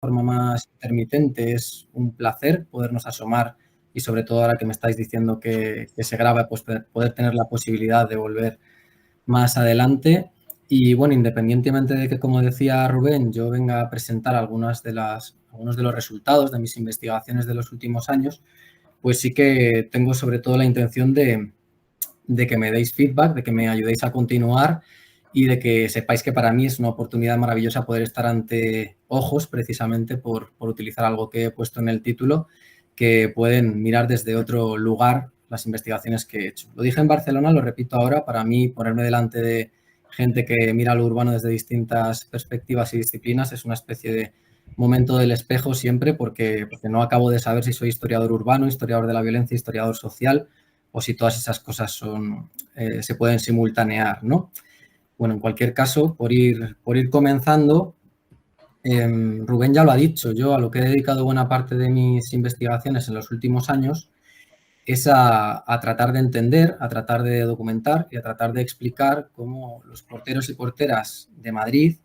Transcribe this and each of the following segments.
forma más intermitente. Es un placer podernos asomar y sobre todo ahora que me estáis diciendo que se graba, pues poder tener la posibilidad de volver más adelante. Y bueno, independientemente de que, como decía Rubén, yo venga a presentar algunos de los resultados de mis investigaciones de los últimos años, pues sí que tengo sobre todo la intención de que me deis feedback, de que me ayudéis a continuar y de que sepáis que para mí es una oportunidad maravillosa poder estar ante ojos precisamente por utilizar algo que he puesto en el título, que pueden mirar desde otro lugar las investigaciones que he hecho. Lo dije en Barcelona, lo repito ahora, para mí ponerme delante de gente que mira lo urbano desde distintas perspectivas y disciplinas es una especie de momento del espejo siempre porque no acabo de saber si soy historiador urbano, historiador de la violencia, historiador social o si todas esas cosas se pueden simultanear, ¿no? Bueno, en cualquier caso, por ir comenzando, Rubén ya lo ha dicho, yo a lo que he dedicado buena parte de mis investigaciones en los últimos años es a tratar de entender, a tratar de documentar y a tratar de explicar cómo los porteros y porteras de Madrid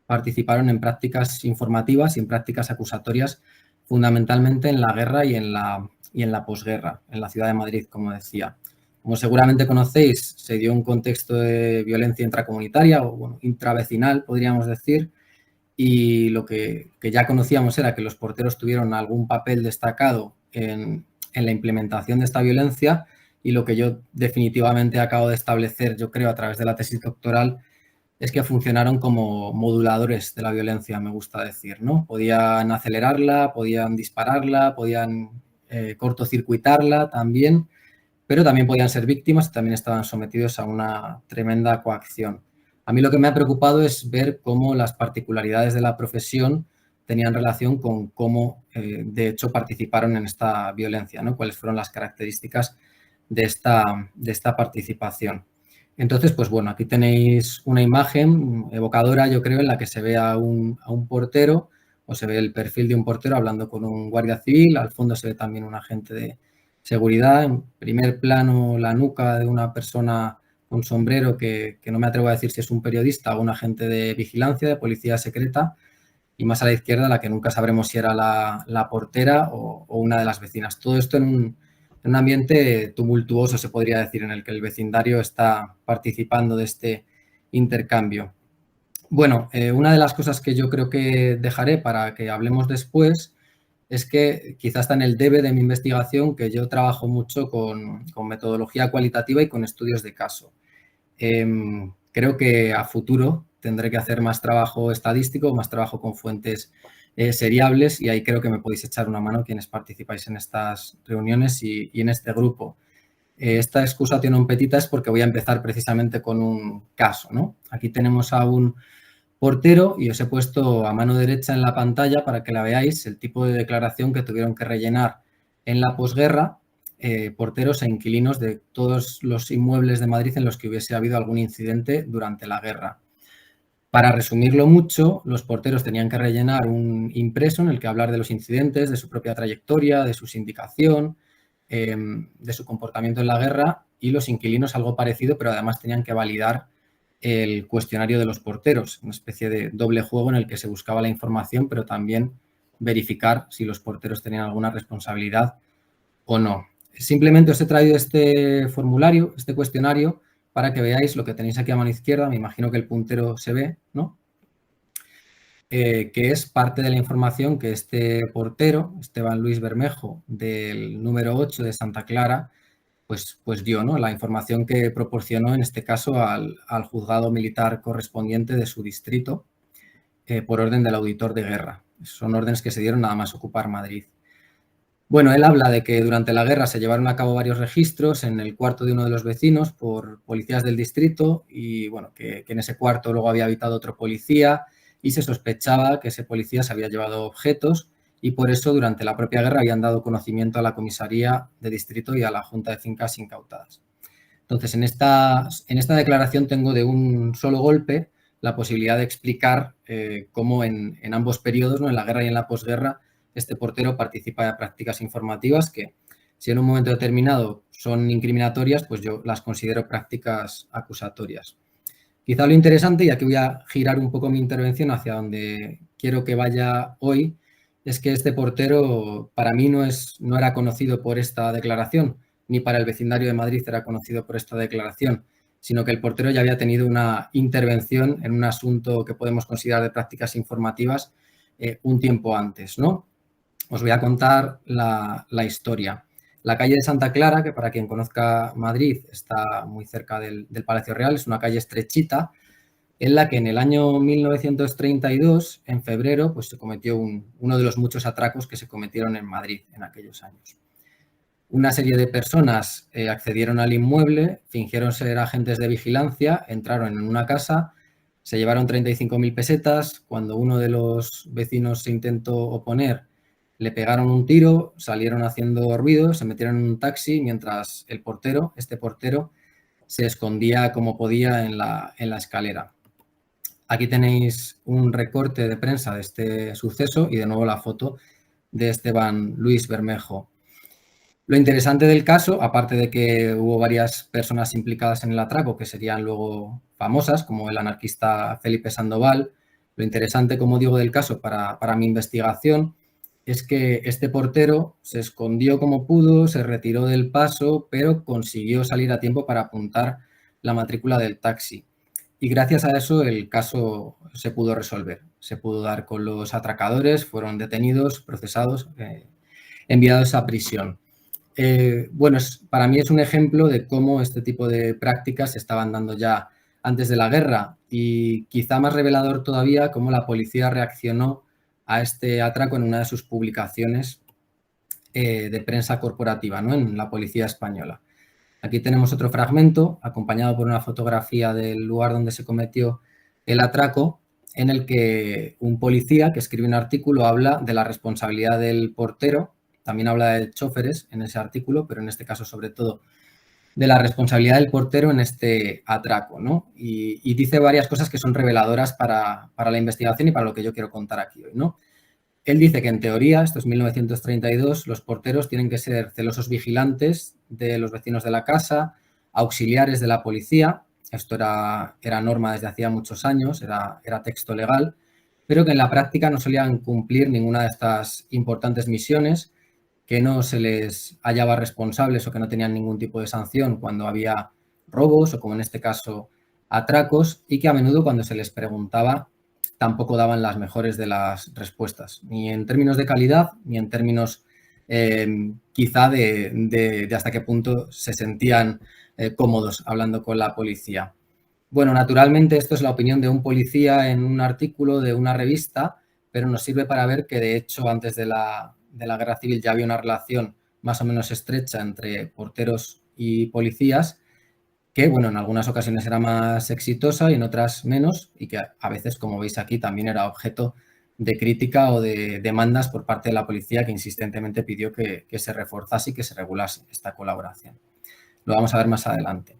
participaron en prácticas informativas y en prácticas acusatorias, fundamentalmente en la guerra y en la posguerra, en la ciudad de Madrid, como decía. Como seguramente conocéis, se dio un contexto de violencia intracomunitaria o bueno, intravecinal, podríamos decir, y lo que ya conocíamos era que los porteros tuvieron algún papel destacado en la implementación de esta violencia y lo que yo definitivamente acabo de establecer, yo creo, a través de la tesis doctoral, es que funcionaron como moduladores de la violencia, me gusta decir, ¿no? Podían acelerarla, podían dispararla, podían cortocircuitarla también, pero también podían ser víctimas y también estaban sometidos a una tremenda coacción. A mí lo que me ha preocupado es ver cómo las particularidades de la profesión tenían relación con cómo, de hecho, participaron en esta violencia, ¿no? Cuáles fueron las características de esta participación. Entonces, pues bueno, aquí tenéis una imagen evocadora, yo creo, en la que se ve a un portero o se ve el perfil de un portero hablando con un guardia civil. Al fondo se ve también un agente de seguridad. En primer plano, la nuca de una persona con sombrero que no me atrevo a decir si es un periodista o un agente de vigilancia, de policía secreta. Y más a la izquierda, la que nunca sabremos si era la portera o una de las vecinas. Todo esto en un ambiente tumultuoso, se podría decir, en el que el vecindario está participando de este intercambio. Bueno, una de las cosas que yo creo que dejaré para que hablemos después es que quizás está en el debe de mi investigación que yo trabajo mucho con metodología cualitativa y con estudios de caso. Creo que a futuro tendré que hacer más trabajo estadístico, más trabajo con fuentes seriables y ahí creo que me podéis echar una mano quienes participáis en estas reuniones y en este grupo. Esta excusa tiene un petita es porque voy a empezar precisamente con un caso, ¿no? Aquí tenemos a un portero y os he puesto a mano derecha en la pantalla para que la veáis el tipo de declaración que tuvieron que rellenar en la posguerra porteros e inquilinos de todos los inmuebles de Madrid en los que hubiese habido algún incidente durante la guerra. Para resumirlo mucho, los porteros tenían que rellenar un impreso en el que hablar de los incidentes, de su propia trayectoria, de su sindicación, de su comportamiento en la guerra y los inquilinos algo parecido, pero además tenían que validar el cuestionario de los porteros, una especie de doble juego en el que se buscaba la información, pero también verificar si los porteros tenían alguna responsabilidad o no. Simplemente os he traído este formulario, este cuestionario, para que veáis lo que tenéis aquí a mano izquierda. Me imagino que el puntero se ve, ¿no? Que es parte de la información que este portero, Esteban Luis Bermejo, del número 8 de Santa Clara, pues dio, ¿no? La información que proporcionó en este caso al juzgado militar correspondiente de su distrito por orden del auditor de guerra. Son órdenes que se dieron nada más ocupar Madrid. Bueno, él habla de que durante la guerra se llevaron a cabo varios registros en el cuarto de uno de los vecinos por policías del distrito y, bueno, que en ese cuarto luego había habitado otro policía y se sospechaba que ese policía se había llevado objetos y por eso durante la propia guerra habían dado conocimiento a la comisaría de distrito y a la Junta de Fincas Incautadas. Entonces, en esta declaración tengo de un solo golpe la posibilidad de explicar cómo en ambos periodos, ¿no? En la guerra y en la posguerra, este portero participa de prácticas informativas que, si en un momento determinado son incriminatorias, pues yo las considero prácticas acusatorias. Quizá lo interesante, y aquí voy a girar un poco mi intervención hacia donde quiero que vaya hoy, es que este portero para mí no era conocido por esta declaración, ni para el vecindario de Madrid era conocido por esta declaración, sino que el portero ya había tenido una intervención en un asunto que podemos considerar de prácticas informativas un tiempo antes, ¿no? Os voy a contar la historia. La calle de Santa Clara, que para quien conozca Madrid está muy cerca del Palacio Real, es una calle estrechita en la que en el año 1932, en febrero, pues se cometió uno de los muchos atracos que se cometieron en Madrid en aquellos años. Una serie de personas accedieron al inmueble, fingieron ser agentes de vigilancia, entraron en una casa, se llevaron 35.000 pesetas. Cuando uno de los vecinos se intentó oponer, le pegaron un tiro, salieron haciendo ruido, se metieron en un taxi mientras este portero, se escondía como podía en la escalera. Aquí tenéis un recorte de prensa de este suceso y de nuevo la foto de Esteban Luis Bermejo. Lo interesante del caso, aparte de que hubo varias personas implicadas en el atraco que serían luego famosas, como el anarquista Felipe Sandoval, lo interesante, como digo, del caso para mi investigación es que este portero se escondió como pudo, se retiró del paso, pero consiguió salir a tiempo para apuntar la matrícula del taxi. Y gracias a eso el caso se pudo resolver. Se pudo dar con los atracadores, fueron detenidos, procesados, enviados a prisión. Bueno, para mí es un ejemplo de cómo este tipo de prácticas se estaban dando ya antes de la guerra y quizá más revelador todavía cómo la policía reaccionó a este atraco en una de sus publicaciones de prensa corporativa, ¿no? En la Policía Española. Aquí tenemos otro fragmento acompañado por una fotografía del lugar donde se cometió el atraco, en el que un policía que escribe un artículo habla de la responsabilidad del portero, también habla de choferes en ese artículo, pero en este caso sobre todo de la responsabilidad del portero en este atraco, ¿no? Y dice varias cosas que son reveladoras para la investigación y para lo que yo quiero contar aquí hoy, ¿no? Él dice que en teoría, esto es 1932, los porteros tienen que ser celosos vigilantes de los vecinos de la casa, auxiliares de la policía, esto era norma desde hacía muchos años, era texto legal, pero que en la práctica no solían cumplir ninguna de estas importantes misiones, que no se les hallaba responsables o que no tenían ningún tipo de sanción cuando había robos o, como en este caso, atracos, y que a menudo cuando se les preguntaba tampoco daban las mejores de las respuestas, ni en términos de calidad, ni en términos quizá de hasta qué punto se sentían cómodos hablando con la policía. Bueno, naturalmente esto es la opinión de un policía en un artículo de una revista, pero nos sirve para ver que de hecho antes de la Guerra Civil ya había una relación más o menos estrecha entre porteros y policías, que, bueno, en algunas ocasiones era más exitosa y en otras menos, y que a veces, como veis aquí, también era objeto de crítica o de demandas por parte de la policía, que insistentemente pidió que se reforzase y que se regulase esta colaboración. Lo vamos a ver más adelante.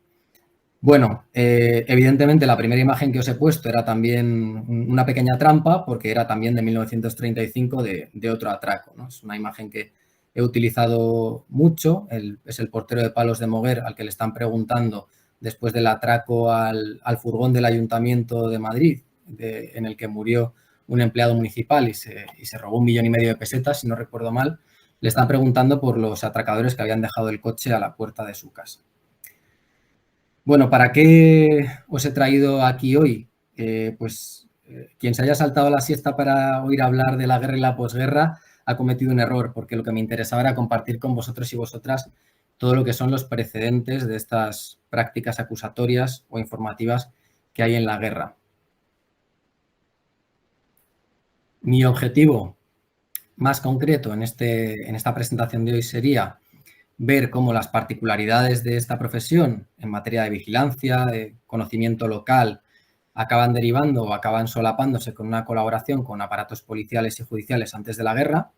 Bueno, evidentemente la primera imagen que os he puesto era también una pequeña trampa, porque era también de 1935 de otro atraco, ¿no? Es una imagen que he utilizado mucho, es el portero de Palos de Moguer al que le están preguntando después del atraco al furgón del Ayuntamiento de Madrid, en el que murió un empleado municipal y se robó 1,5 millones de pesetas, si no recuerdo mal. Le están preguntando por los atracadores que habían dejado el coche a la puerta de su casa. Bueno, ¿para qué os he traído aquí hoy? Quien se haya saltado la siesta para oír hablar de la guerra y la posguerra ha cometido un error, porque lo que me interesaba era compartir con vosotros y vosotras todo lo que son los precedentes de estas prácticas acusatorias o informativas que hay en la guerra. Mi objetivo más concreto en esta presentación de hoy sería ver cómo las particularidades de esta profesión en materia de vigilancia, de conocimiento local, acaban derivando o acaban solapándose con una colaboración con aparatos policiales y judiciales antes de la guerra.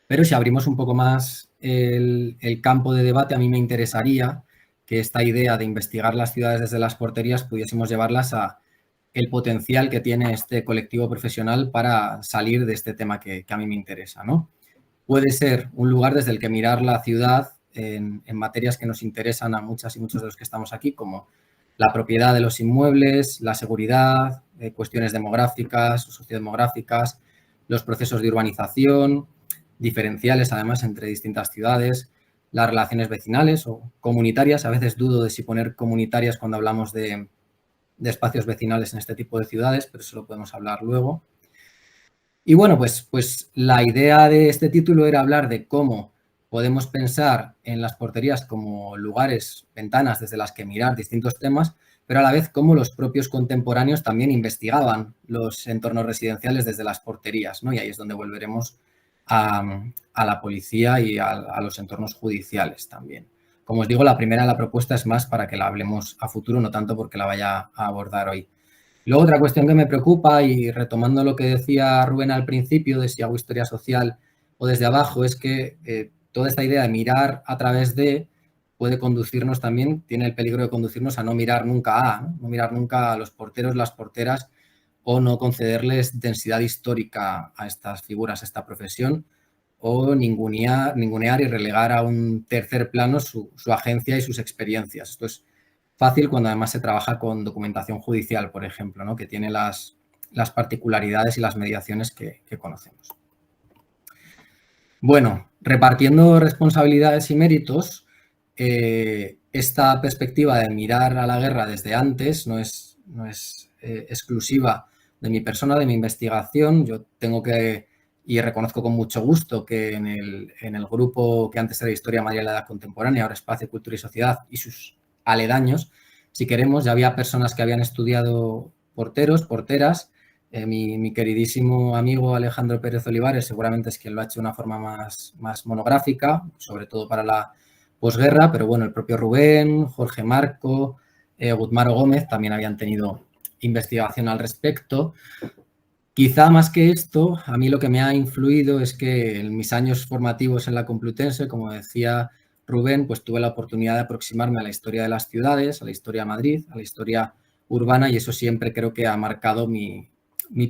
Pero si abrimos un poco más el campo de debate, a mí me interesaría que esta idea de investigar las ciudades desde las porterías pudiésemos llevarlas a el potencial que tiene este colectivo profesional para salir de este tema que a mí me interesa, ¿no? Puede ser un lugar desde el que mirar la ciudad en materias que nos interesan a muchas y muchos de los que estamos aquí, como la propiedad de los inmuebles, la seguridad, cuestiones demográficas o sociodemográficas, los procesos de urbanización, diferenciales además entre distintas ciudades, las relaciones vecinales o comunitarias. A veces dudo de si poner comunitarias cuando hablamos de espacios vecinales en este tipo de ciudades, pero eso lo podemos hablar luego. Y bueno, pues la idea de este título era hablar de cómo podemos pensar en las porterías como lugares, ventanas desde las que mirar distintos temas, pero a la vez cómo los propios contemporáneos también investigaban los entornos residenciales desde las porterías, ¿no? Y ahí es donde volveremos a la policía y a los entornos judiciales también. Como os digo, la primera, la propuesta es más para que la hablemos a futuro, no tanto porque la vaya a abordar hoy. Luego, otra cuestión que me preocupa, y retomando lo que decía Rubén al principio, de si hago historia social o desde abajo, es que toda esta idea de mirar a través de puede conducirnos también, tiene el peligro de conducirnos a no mirar nunca no mirar nunca a los porteros, las porteras, o no concederles densidad histórica a estas figuras, a esta profesión, o ningunear y relegar a un tercer plano su agencia y sus experiencias. Esto es fácil cuando además se trabaja con documentación judicial, por ejemplo, ¿no? Que tiene las particularidades y las mediaciones que conocemos. Bueno, repartiendo responsabilidades y méritos, esta perspectiva de mirar a la guerra desde antes no es exclusiva de mi persona, de mi investigación. Yo tengo que, y reconozco con mucho gusto, que en el grupo que antes era Historia Madrid de la Edad Contemporánea, ahora Espacio, Cultura y Sociedad, y sus aledaños, si queremos, ya había personas que habían estudiado porteros, porteras. Mi queridísimo amigo Alejandro Pérez Olivares seguramente es quien lo ha hecho de una forma más monográfica, sobre todo para la posguerra, pero bueno, el propio Rubén, Jorge Marco, Guzmaro Gómez también habían tenido investigación al respecto. Quizá más que esto, a mí lo que me ha influido es que en mis años formativos en la Complutense, como decía Rubén, pues tuve la oportunidad de aproximarme a la historia de las ciudades, a la historia de Madrid, a la historia urbana, y eso siempre creo que ha marcado mi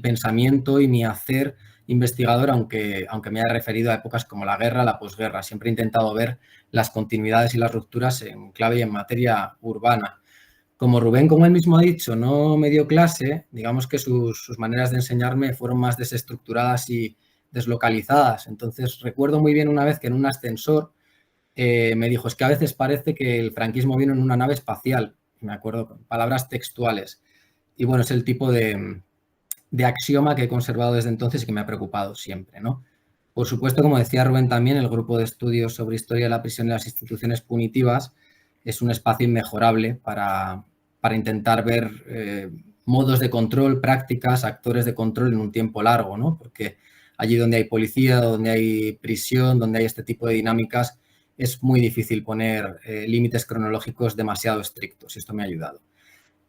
pensamiento y mi hacer investigador, aunque me haya referido a épocas como la guerra, la posguerra. Siempre he intentado ver las continuidades y las rupturas en clave y en materia urbana. Como Rubén, como él mismo ha dicho, no me dio clase, digamos que sus maneras de enseñarme fueron más desestructuradas y deslocalizadas. Entonces, recuerdo muy bien una vez que en un ascensor me dijo, es que a veces parece que el franquismo vino en una nave espacial. Me acuerdo con palabras textuales. Y bueno, es el tipo de axioma que he conservado desde entonces y que me ha preocupado siempre, ¿no? Por supuesto, como decía Rubén también, el grupo de estudios sobre historia de la prisión y las instituciones punitivas es un espacio inmejorable para intentar ver modos de control, prácticas, actores de control en un tiempo largo, ¿no? Porque allí donde hay policía, donde hay prisión, donde hay este tipo de dinámicas, es muy difícil poner límites cronológicos demasiado estrictos, y esto me ha ayudado.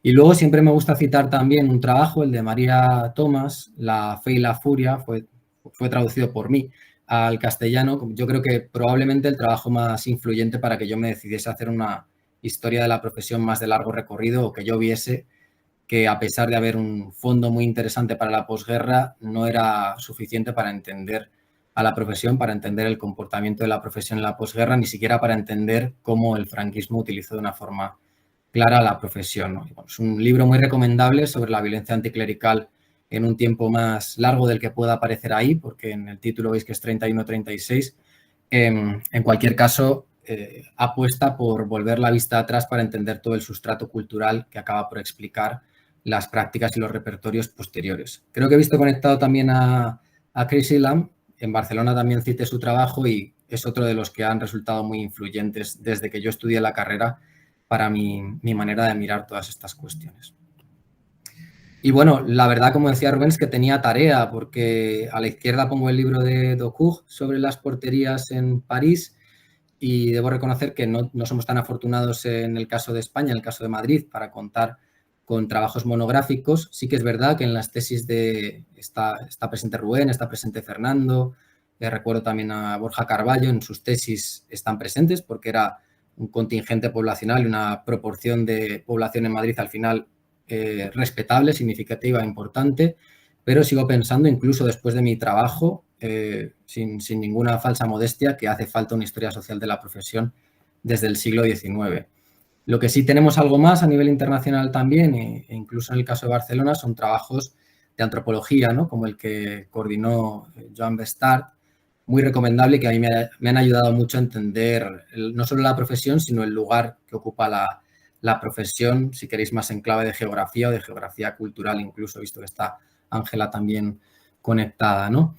Y luego siempre me gusta citar también un trabajo, el de María Tomás, La fe y la furia, fue traducido por mí al castellano. Yo creo que probablemente el trabajo más influyente para que yo me decidiese a hacer una historia de la profesión más de largo recorrido, o que yo viese que, a pesar de haber un fondo muy interesante para la posguerra, no era suficiente para entender a la profesión, para entender el comportamiento de la profesión en la posguerra, ni siquiera para entender cómo el franquismo utilizó de una forma clara la profesión, ¿no? Y bueno, es un libro muy recomendable sobre la violencia anticlerical en un tiempo más largo del que pueda aparecer ahí, porque en el título veis que es 31-36. En cualquier caso, apuesta por volver la vista atrás para entender todo el sustrato cultural que acaba por explicar las prácticas y los repertorios posteriores. Creo que he visto conectado también a Chris Elam. En Barcelona también cité su trabajo y es otro de los que han resultado muy influyentes desde que yo estudié la carrera para mi manera de mirar todas estas cuestiones. Y bueno, la verdad, como decía Rubén, es que tenía tarea, porque a la izquierda pongo el libro de Docur sobre las porterías en París, y debo reconocer que no somos tan afortunados en el caso de España, en el caso de Madrid, para contar con trabajos monográficos. Sí que es verdad que en las tesis está presente Rubén, está presente Fernando, recuerdo también a Borja Carballo, en sus tesis están presentes porque era un contingente poblacional y una proporción de población en Madrid al final respetable, significativa, importante, pero sigo pensando, incluso después de mi trabajo, sin ninguna falsa modestia, que hace falta una historia social de la profesión desde el siglo XIX. Lo que sí tenemos algo más a nivel internacional también, e incluso en el caso de Barcelona, son trabajos de antropología, ¿no? Como el que coordinó Joan Bestart, muy recomendable, que a mí me han ayudado mucho a entender no solo la profesión, sino el lugar que ocupa la profesión, si queréis más en clave de geografía o de geografía cultural, incluso, visto que está Ángela también conectada, ¿no?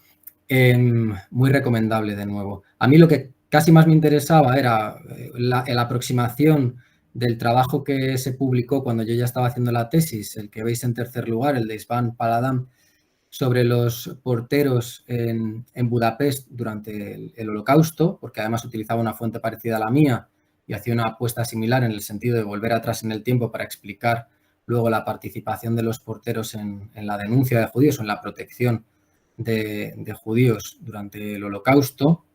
Muy recomendable de nuevo. A mí lo que casi más me interesaba era la aproximación del trabajo que se publicó cuando yo ya estaba haciendo la tesis, el que veis en tercer lugar, el de István Paladán, sobre los porteros en Budapest durante el Holocausto, porque además utilizaba una fuente parecida a la mía y hacía una apuesta similar en el sentido de volver atrás en el tiempo para explicar luego la participación de los porteros en la denuncia de judíos o en la protección de judíos durante el Holocausto.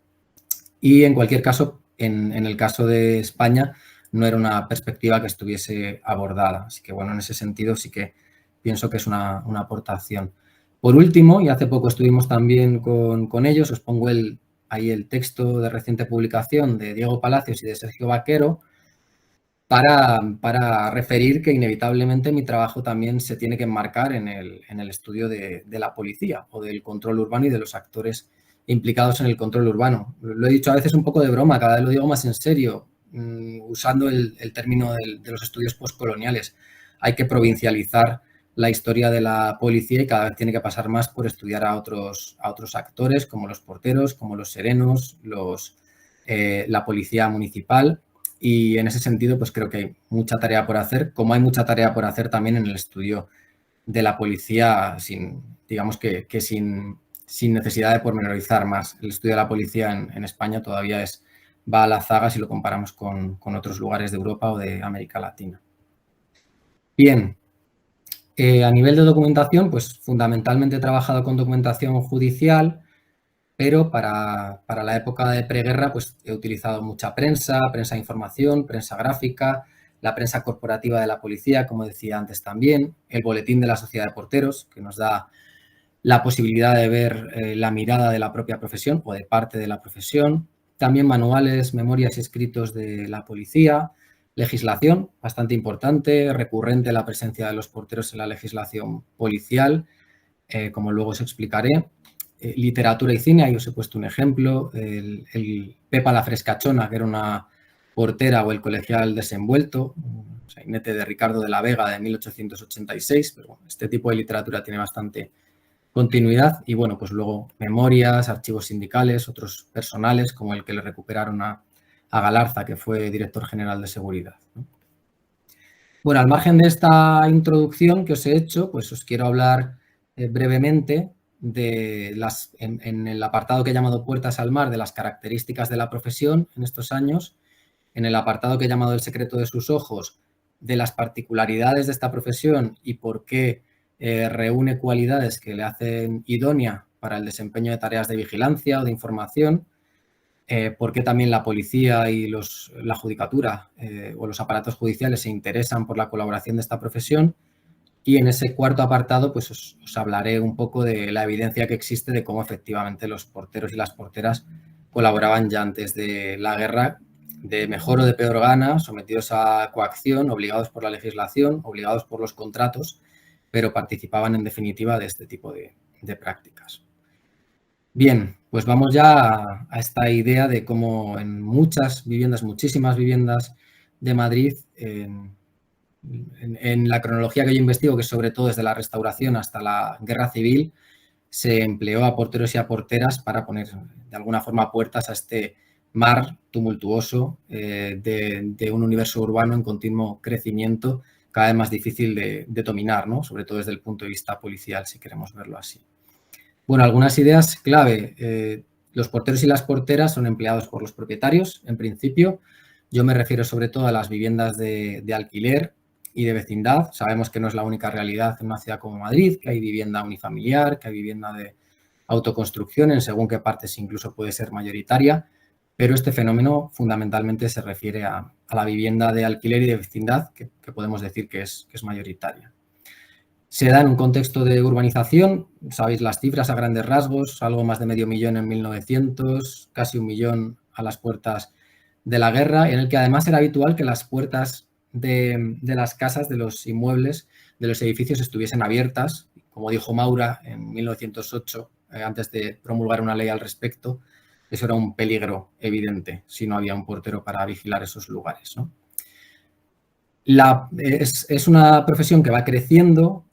Y en cualquier caso, en el caso de España, no era una perspectiva que estuviese abordada. Así que, bueno, en ese sentido sí que pienso que es una aportación. Por último, y hace poco estuvimos también con ellos, os pongo ahí el texto de reciente publicación de Diego Palacios y de Sergio Vaquero para referir que inevitablemente mi trabajo también se tiene que enmarcar en el estudio de la policía o del control urbano y de los actores implicados en el control urbano. Lo he dicho a veces un poco de broma, cada vez lo digo más en serio, usando el término de los estudios postcoloniales. Hay que provincializar la historia de la policía y cada vez tiene que pasar más por estudiar a otros actores como los porteros, como los serenos, la policía municipal. Y en ese sentido, pues creo que hay mucha tarea por hacer, como hay mucha tarea por hacer también en el estudio de la policía, digamos que sin necesidad de pormenorizar más. El estudio de la policía en España todavía va a la zaga si lo comparamos con otros lugares de Europa o de América Latina. Bien, a nivel de documentación, pues fundamentalmente he trabajado con documentación judicial, pero para la época de preguerra pues he utilizado mucha prensa de información, prensa gráfica, la prensa corporativa de la policía, como decía antes también, el boletín de la Sociedad de Porteros, que nos da la posibilidad de ver la mirada de la propia profesión o de parte de la profesión, también manuales, memorias y escritos de la policía, legislación, bastante importante, recurrente la presencia de los porteros en la legislación policial, como luego os explicaré, literatura y cine, ahí os he puesto un ejemplo, el Pepa la Frescachona, que era una portera, o el colegial desenvuelto, un sainete de Ricardo de la Vega de 1886, pero bueno, este tipo de literatura tiene bastante continuidad y bueno, pues luego memorias, archivos sindicales, otros personales, como el que le recuperaron a Galarza, que fue director general de seguridad, ¿no? Bueno, al margen de esta introducción que os he hecho, pues os quiero hablar brevemente de en el apartado que he llamado Puertas al Mar, de las características de la profesión en estos años, en el apartado que he llamado El secreto de sus ojos, de las particularidades de esta profesión y por qué reúne cualidades que le hacen idónea para el desempeño de tareas de vigilancia o de información, por qué también la policía y la judicatura o los aparatos judiciales se interesan por la colaboración de esta profesión. Y en ese cuarto apartado, pues os hablaré un poco de la evidencia que existe de cómo efectivamente los porteros y las porteras colaboraban ya antes de la guerra, de mejor o de peor gana, sometidos a coacción, obligados por la legislación, obligados por los contratos, pero participaban en definitiva de este tipo de prácticas. Bien, pues vamos ya a esta idea de cómo en muchas viviendas, muchísimas viviendas de Madrid, en la cronología que yo investigo, que sobre todo desde la Restauración hasta la Guerra Civil, se empleó a porteros y a porteras para poner de alguna forma puertas a este mar tumultuoso de un universo urbano en continuo crecimiento, cada vez más difícil de dominar, ¿no? Sobre todo desde el punto de vista policial, si queremos verlo así. Bueno, algunas ideas clave. Los porteros y las porteras son empleados por los propietarios, en principio. Yo me refiero sobre todo a las viviendas de alquiler y de vecindad. Sabemos que no es la única realidad en una ciudad como Madrid, que hay vivienda unifamiliar, que hay vivienda de autoconstrucción, en según qué partes incluso puede ser mayoritaria, pero este fenómeno fundamentalmente se refiere a la vivienda de alquiler y de vecindad, que podemos decir que es mayoritaria. Se da en un contexto de urbanización, sabéis las cifras a grandes rasgos, algo más de 500.000 en 1900, casi 1 millón a las puertas de la guerra, en el que además era habitual que las puertas de las casas, de los inmuebles, de los edificios estuviesen abiertas. Como dijo Maura en 1908, antes de promulgar una ley al respecto, eso era un peligro evidente si no había un portero para vigilar esos lugares, ¿no? Es una profesión que va creciendo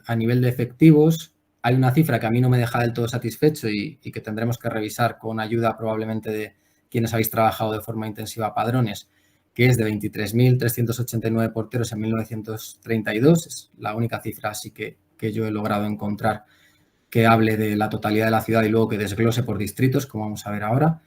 a nivel de efectivos. Hay una cifra que a mí no me deja del todo satisfecho y que tendremos que revisar con ayuda probablemente de quienes habéis trabajado de forma intensiva a Padrones, que es de 23.389 porteros en 1932. Es la única cifra así que yo he logrado encontrar que hable de la totalidad de la ciudad y luego que desglose por distritos, como vamos a ver ahora.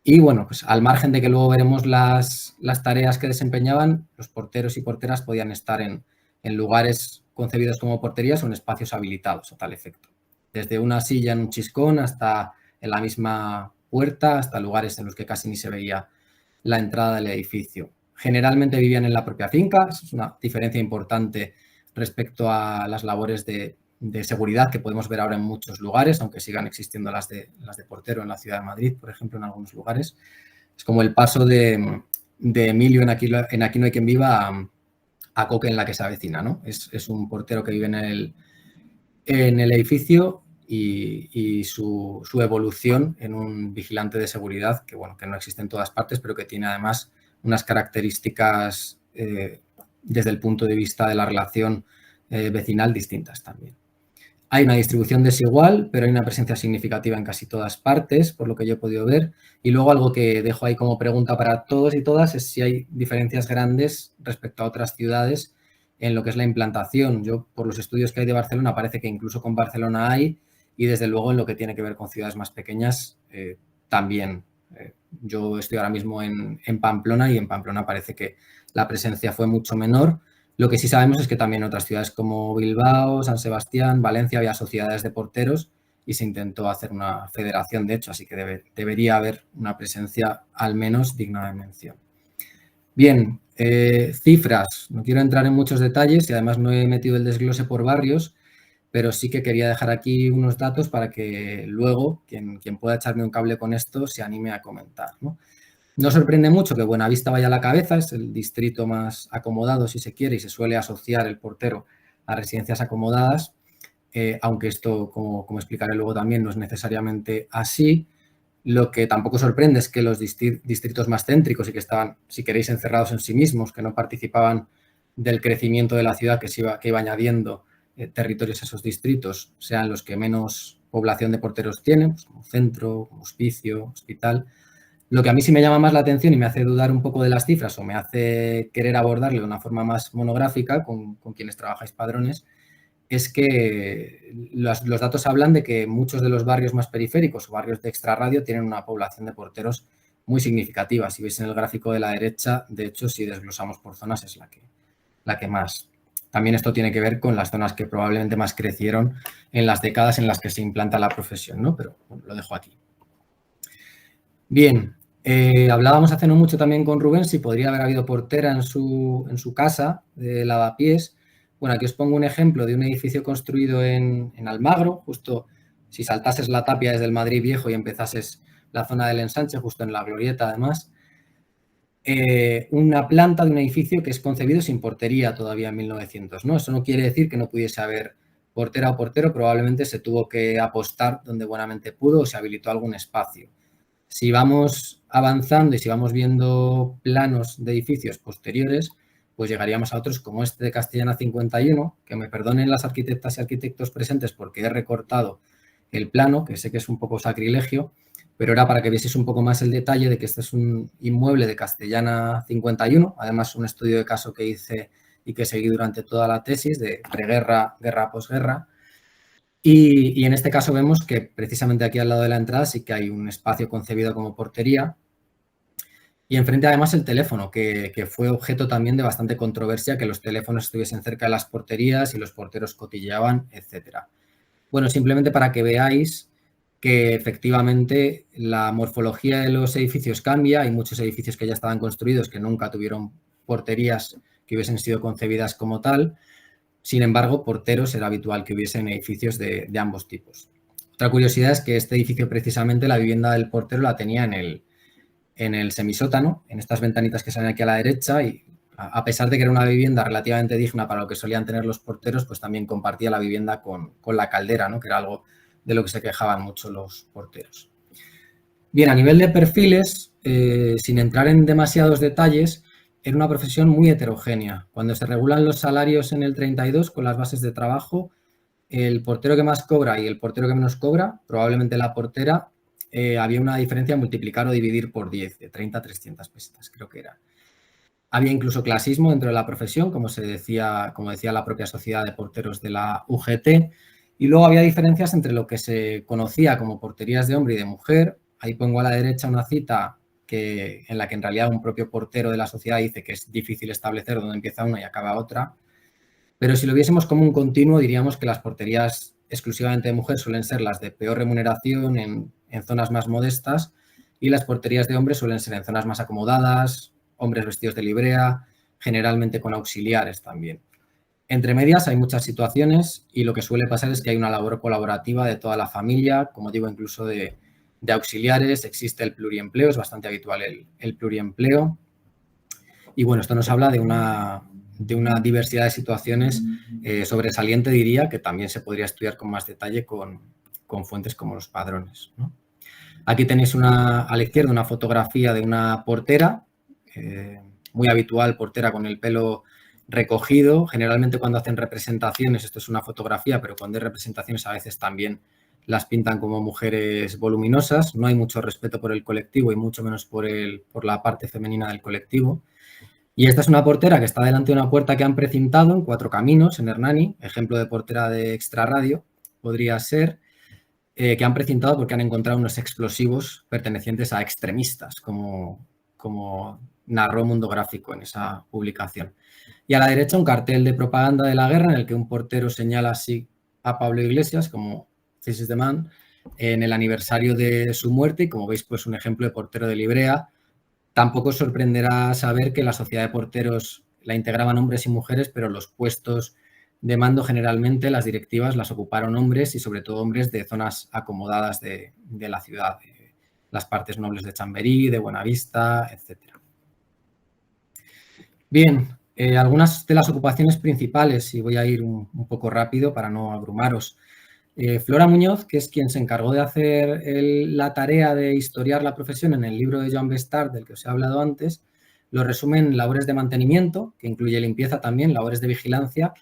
Y bueno, pues al margen de que luego veremos las tareas que desempeñaban, los porteros y porteras podían estar en lugares concebidos como porterías o en espacios habilitados a tal efecto. Desde una silla en un chiscón hasta en la misma puerta, hasta lugares en los que casi ni se veía la entrada del edificio. Generalmente vivían en la propia finca, es una diferencia importante respecto a las labores de seguridad que podemos ver ahora en muchos lugares, aunque sigan existiendo las de portero en la ciudad de Madrid, por ejemplo, en algunos lugares. Es como el paso de Emilio en Aquí no hay quien viva a Coque en la que se avecina, ¿no? Es un portero que vive en el edificio y su evolución en un vigilante de seguridad que, bueno, que no existe en todas partes, pero que tiene además unas características desde el punto de vista de la relación vecinal distintas también. Hay una distribución desigual, pero hay una presencia significativa en casi todas partes, por lo que yo he podido ver. Y luego algo que dejo ahí como pregunta para todos y todas es si hay diferencias grandes respecto a otras ciudades en lo que es la implantación. Yo, por los estudios que hay de Barcelona, parece que incluso con Barcelona hay, y desde luego en lo que tiene que ver con ciudades más pequeñas también. Yo estoy ahora mismo en Pamplona y en Pamplona parece que la presencia fue mucho menor. Lo que sí sabemos es que también en otras ciudades como Bilbao, San Sebastián, Valencia había sociedades de porteros y se intentó hacer una federación, de hecho, así que debería haber una presencia al menos digna de mención. Bien, cifras. No quiero entrar en muchos detalles y además no he metido el desglose por barrios, pero sí que quería dejar aquí unos datos para que luego quien pueda echarme un cable con esto se anime a comentar, ¿no? No sorprende mucho que Buenavista vaya a la cabeza, es el distrito más acomodado, si se quiere, y se suele asociar el portero a residencias acomodadas, aunque esto, como explicaré luego también, no es necesariamente así. Lo que tampoco sorprende es que los distritos más céntricos y que estaban, si queréis, encerrados en sí mismos, que no participaban del crecimiento de la ciudad que iba añadiendo territorios a esos distritos, sean los que menos población de porteros tienen, pues como centro, como hospicio, hospital. Lo que a mí sí me llama más la atención y me hace dudar un poco de las cifras o me hace querer abordarlo de una forma más monográfica con quienes trabajáis Padrones, es que los datos hablan de que muchos de los barrios más periféricos o barrios de extrarradio tienen una población de porteros muy significativa. Si veis en el gráfico de la derecha, de hecho, si desglosamos por zonas es la que más. También esto tiene que ver con las zonas que probablemente más crecieron en las décadas en las que se implanta la profesión, ¿no? Pero bueno, lo dejo aquí. Bien, hablábamos hace no mucho también con Rubén si podría haber habido portera en su casa de lavapiés. Bueno, aquí os pongo un ejemplo de un edificio construido en Almagro, justo si saltases la tapia desde el Madrid Viejo y empezases la zona del ensanche, justo en la glorieta además. Una planta de un edificio que es concebido sin portería todavía en 1900, ¿no? Eso no quiere decir que no pudiese haber portera o portero, probablemente se tuvo que apostar donde buenamente pudo o se habilitó algún espacio. Si vamos avanzando y si vamos viendo planos de edificios posteriores, pues llegaríamos a otros como este de Castellana 51, que me perdonen las arquitectas y arquitectos presentes porque he recortado el plano, que sé que es un poco sacrilegio, pero era para que vieseis un poco más el detalle de que este es un inmueble de Castellana 51, además un estudio de caso que hice y que seguí durante toda la tesis de preguerra, guerra, posguerra. Y en este caso vemos que precisamente aquí al lado de la entrada sí que hay un espacio concebido como portería y enfrente además el teléfono, que fue objeto también de bastante controversia, que los teléfonos estuviesen cerca de las porterías y los porteros cotilleaban, etcétera. Bueno, simplemente para que veáis que efectivamente la morfología de los edificios cambia. Hay muchos edificios que ya estaban construidos que nunca tuvieron porterías que hubiesen sido concebidas como tal. Sin embargo, porteros era habitual que hubiesen edificios de ambos tipos. Otra curiosidad es que este edificio, precisamente, la vivienda del portero la tenía en el semisótano, en estas ventanitas que salen aquí a la derecha, y a pesar de que era una vivienda relativamente digna para lo que solían tener los porteros, pues también compartía la vivienda con la caldera, ¿no? Que era algo de lo que se quejaban mucho los porteros. Bien, a nivel de perfiles, sin entrar en demasiados detalles, era una profesión muy heterogénea. Cuando se regulan los salarios en el 32 con las bases de trabajo, el portero que más cobra y el portero que menos cobra, probablemente la portera, había una diferencia multiplicar o dividir por 10, de 30 a 300 pesetas, creo que era. Había incluso clasismo dentro de la profesión, como decía la propia sociedad de porteros de la UGT, y luego había diferencias entre lo que se conocía como porterías de hombre y de mujer. Ahí pongo a la derecha una cita en la que en realidad un propio portero de la sociedad dice que es difícil establecer dónde empieza una y acaba otra. Pero si lo viésemos como un continuo, diríamos que las porterías exclusivamente de mujer suelen ser las de peor remuneración en zonas más modestas, y las porterías de hombres suelen ser en zonas más acomodadas, hombres vestidos de librea, generalmente con auxiliares también. Entre medias hay muchas situaciones y lo que suele pasar es que hay una labor colaborativa de toda la familia, como digo, incluso de auxiliares. Existe el pluriempleo, es bastante habitual el pluriempleo. Y bueno, esto nos habla de una diversidad de situaciones sobresaliente, diría, que también se podría estudiar con más detalle con fuentes como los padrones, ¿no? Aquí tenéis a la izquierda una fotografía de una portera, muy habitual, portera con el pelo recogido. Generalmente cuando hacen representaciones, esto es una fotografía, pero cuando hay representaciones a veces también las pintan como mujeres voluminosas. No hay mucho respeto por el colectivo y mucho menos por la parte femenina del colectivo. Y esta es una portera que está delante de una puerta que han precintado en Cuatro Caminos, en Hernani, ejemplo de portera de extrarradio, podría ser, que han precintado porque han encontrado unos explosivos pertenecientes a extremistas, como narró Mundo Gráfico en esa publicación. Y a la derecha un cartel de propaganda de la guerra en el que un portero señala así a Pablo Iglesias como "This is the man", en el aniversario de su muerte, y como veis, pues un ejemplo de portero de librea. Tampoco os sorprenderá saber que la sociedad de porteros la integraban hombres y mujeres, pero los puestos de mando generalmente, las directivas, las ocuparon hombres, y sobre todo hombres de zonas acomodadas de la ciudad, de las partes nobles de Chamberí, de Buenavista, etc. Bien, algunas de las ocupaciones principales, y voy a ir un poco rápido para no abrumaros. Flora Muñoz, que es quien se encargó de hacer la tarea de historiar la profesión en el libro de Joan Bestard, del que os he hablado antes, lo resume en labores de mantenimiento, que incluye limpieza también, labores de vigilancia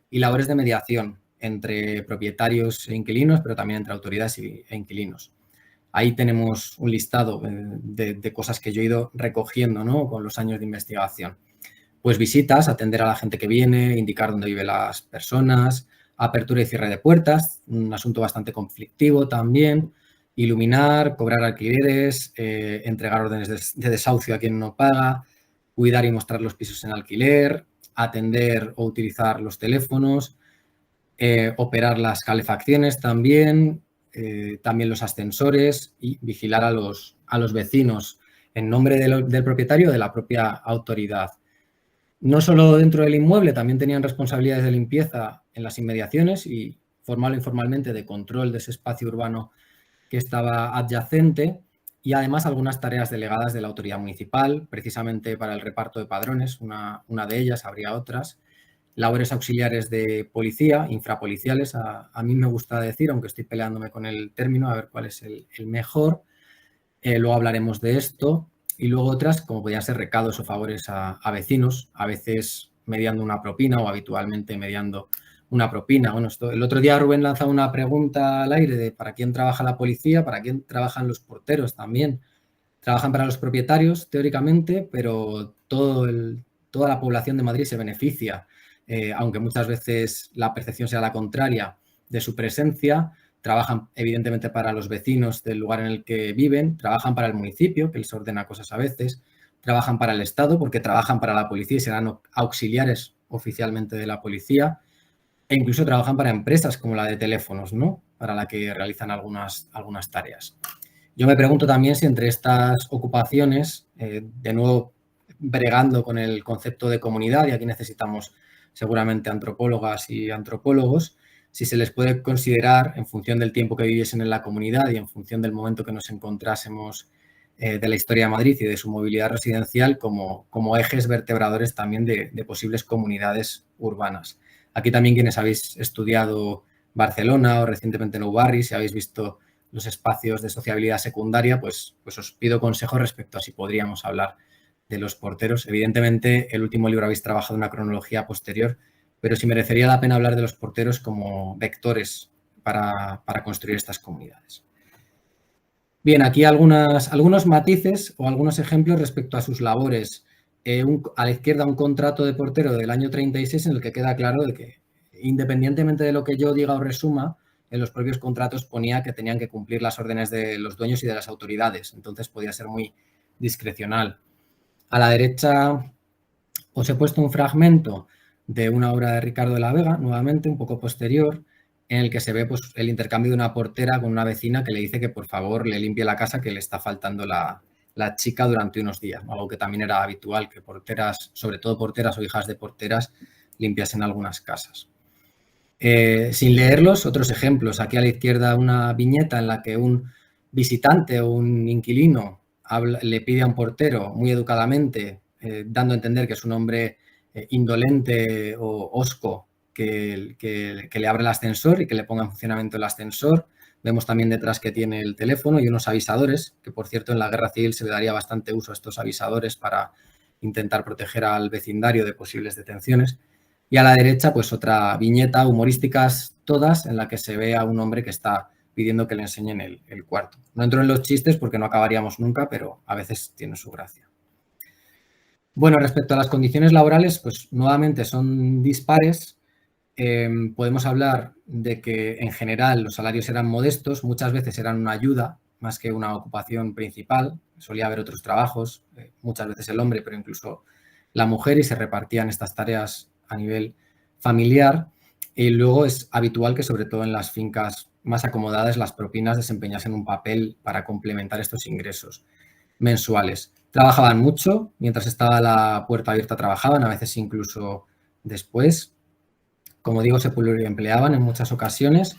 y labores de mediación entre propietarios e inquilinos, pero también entre autoridades e inquilinos. Ahí tenemos un listado de cosas que yo he ido recogiendo, ¿no?, con los años de investigación. Pues visitas, atender a la gente que viene, indicar dónde viven las personas, apertura y cierre de puertas, un asunto bastante conflictivo también, iluminar, cobrar alquileres, entregar órdenes de desahucio a quien no paga, cuidar y mostrar los pisos en alquiler, atender o utilizar los teléfonos, operar las calefacciones también, también los ascensores, y vigilar a los vecinos en nombre del propietario o de la propia autoridad. No solo dentro del inmueble, también tenían responsabilidades de limpieza en las inmediaciones y formal o informalmente de control de ese espacio urbano que estaba adyacente, y además algunas tareas delegadas de la autoridad municipal, precisamente para el reparto de padrones, una de ellas, habría otras. Labores auxiliares de policía, infrapoliciales, a mí me gusta decir, aunque estoy peleándome con el término, a ver cuál es el mejor. Luego hablaremos de esto. Y luego otras, como podían ser recados o favores a vecinos, a veces mediando una propina o habitualmente mediando una propina. Bueno, el otro día Rubén lanzaba una pregunta al aire de ¿para quién trabaja la policía? ¿Para quién trabajan los porteros también? Trabajan para los propietarios, teóricamente, pero toda la población de Madrid se beneficia, aunque muchas veces la percepción sea la contraria de su presencia. Trabajan, evidentemente, para los vecinos del lugar en el que viven, trabajan para el municipio, que les ordena cosas a veces, trabajan para el Estado, porque trabajan para la policía y serán auxiliares oficialmente de la policía, e incluso trabajan para empresas como la de teléfonos, ¿no?, para la que realizan algunas tareas. Yo me pregunto también si entre estas ocupaciones, de nuevo bregando con el concepto de comunidad, y aquí necesitamos seguramente antropólogas y antropólogos, si se les puede considerar, en función del tiempo que viviesen en la comunidad y en función del momento que nos encontrásemos de la historia de Madrid y de su movilidad residencial como ejes vertebradores también de posibles comunidades urbanas. Aquí también quienes habéis estudiado Barcelona o recientemente Nou Barris, si habéis visto los espacios de sociabilidad secundaria, pues os pido consejo respecto a si podríamos hablar de los porteros. Evidentemente, el último libro habéis trabajado una cronología posterior, pero sí merecería la pena hablar de los porteros como vectores para construir estas comunidades. Bien, aquí algunos matices o algunos ejemplos respecto a sus labores. A la izquierda un contrato de portero del año 36 en el que queda claro de que, independientemente de lo que yo diga o resuma, en los propios contratos ponía que tenían que cumplir las órdenes de los dueños y de las autoridades. Entonces podía ser muy discrecional. A la derecha os he puesto un fragmento de una obra de Ricardo de la Vega, nuevamente un poco posterior, en el que se ve pues, el intercambio de una portera con una vecina que le dice que por favor le limpie la casa, que le está faltando la chica durante unos días, ¿no? Algo que también era habitual, que porteras, sobre todo porteras o hijas de porteras, limpiasen algunas casas. Sin leerlos, otros ejemplos. Aquí a la izquierda una viñeta en la que un visitante o un inquilino le pide a un portero muy educadamente, dando a entender que es un hombre indolente o hosco, que le abre el ascensor y que le ponga en funcionamiento el ascensor. Vemos también detrás que tiene el teléfono y unos avisadores, que por cierto en la Guerra Civil se le daría bastante uso a estos avisadores para intentar proteger al vecindario de posibles detenciones. Y a la derecha, pues otra viñeta, humorísticas todas, en la que se ve a un hombre que está pidiendo que le enseñen el cuarto. No entro en los chistes porque no acabaríamos nunca, pero a veces tiene su gracia. Bueno, respecto a las condiciones laborales, pues nuevamente son dispares. Podemos hablar de que en general los salarios eran modestos, muchas veces eran una ayuda más que una ocupación principal. Solía haber otros trabajos, muchas veces el hombre, pero incluso la mujer, y se repartían estas tareas a nivel familiar. Y luego es habitual que, sobre todo en las fincas más acomodadas, las propinas desempeñasen un papel para complementar estos ingresos mensuales. Trabajaban mucho, mientras estaba la puerta abierta trabajaban, a veces incluso después. Como digo, se empleaban en muchas ocasiones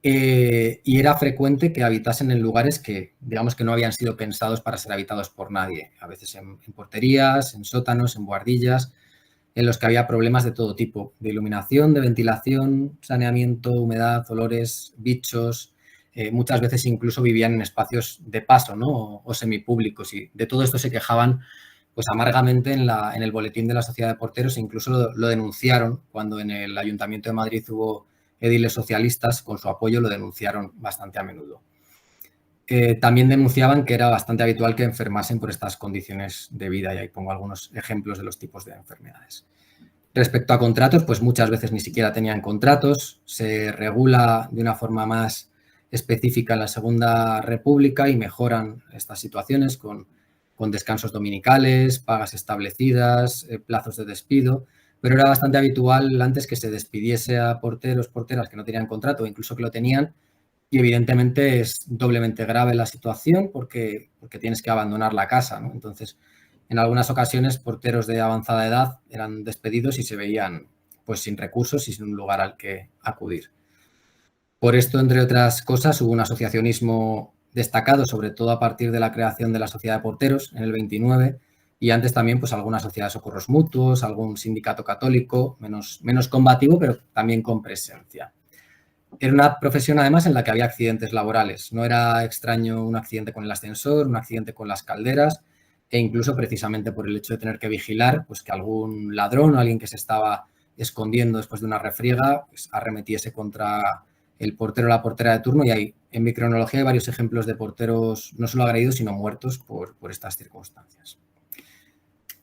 y era frecuente que habitasen en lugares que, digamos, que no habían sido pensados para ser habitados por nadie. A veces en porterías, en sótanos, en buhardillas, en los que había problemas de todo tipo, de iluminación, de ventilación, saneamiento, humedad, olores, bichos. Muchas veces incluso vivían en espacios de paso, ¿no? o semipúblicos, y de todo esto se quejaban pues amargamente en el boletín de la Sociedad de Porteros, e incluso lo denunciaron cuando en el Ayuntamiento de Madrid hubo ediles socialistas, con su apoyo lo denunciaron bastante a menudo. También denunciaban que era bastante habitual que enfermasen por estas condiciones de vida, y ahí pongo algunos ejemplos de los tipos de enfermedades. Respecto a contratos, pues muchas veces ni siquiera tenían contratos, se regula de una forma más específica en la Segunda República y mejoran estas situaciones con descansos dominicales, pagas establecidas, plazos de despido, pero era bastante habitual antes que se despidiese a porteros, porteras que no tenían contrato o incluso que lo tenían, y evidentemente es doblemente grave la situación porque tienes que abandonar la casa, ¿no? Entonces, en algunas ocasiones, porteros de avanzada edad eran despedidos y se veían pues sin recursos y sin un lugar al que acudir. Por esto, entre otras cosas, hubo un asociacionismo destacado, sobre todo a partir de la creación de la Sociedad de Porteros en el 29, y antes también pues alguna sociedad de socorros mutuos, algún sindicato católico, menos combativo, pero también con presencia. Era una profesión, además, en la que había accidentes laborales. No era extraño un accidente con el ascensor, un accidente con las calderas, e incluso precisamente por el hecho de tener que vigilar, pues que algún ladrón o alguien que se estaba escondiendo después de una refriega pues, arremetiese contra el portero o la portera de turno. Y hay, en mi cronología hay varios ejemplos de porteros no solo agredidos, sino muertos por estas circunstancias.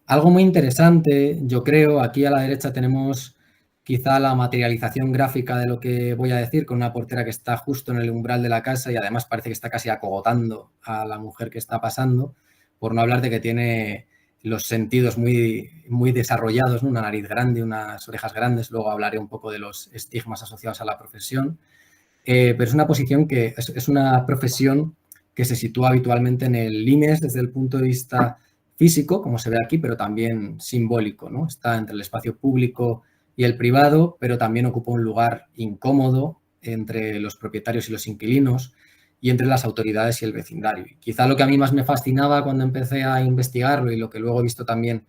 Algo muy interesante, yo creo, aquí a la derecha tenemos quizá la materialización gráfica de lo que voy a decir, con una portera que está justo en el umbral de la casa y además parece que está casi acogotando a la mujer que está pasando, por no hablar de que tiene los sentidos muy desarrollados, ¿no? Una nariz grande, unas orejas grandes. Luego hablaré un poco de los estigmas asociados a la profesión. Pero es una posición que es una profesión que se sitúa habitualmente en el INES desde el punto de vista físico, como se ve aquí, pero también simbólico, ¿no? Está entre el espacio público y el privado, pero también ocupa un lugar incómodo entre los propietarios y los inquilinos, y entre las autoridades y el vecindario. Y quizá lo que a mí más me fascinaba cuando empecé a investigarlo y lo que luego he visto también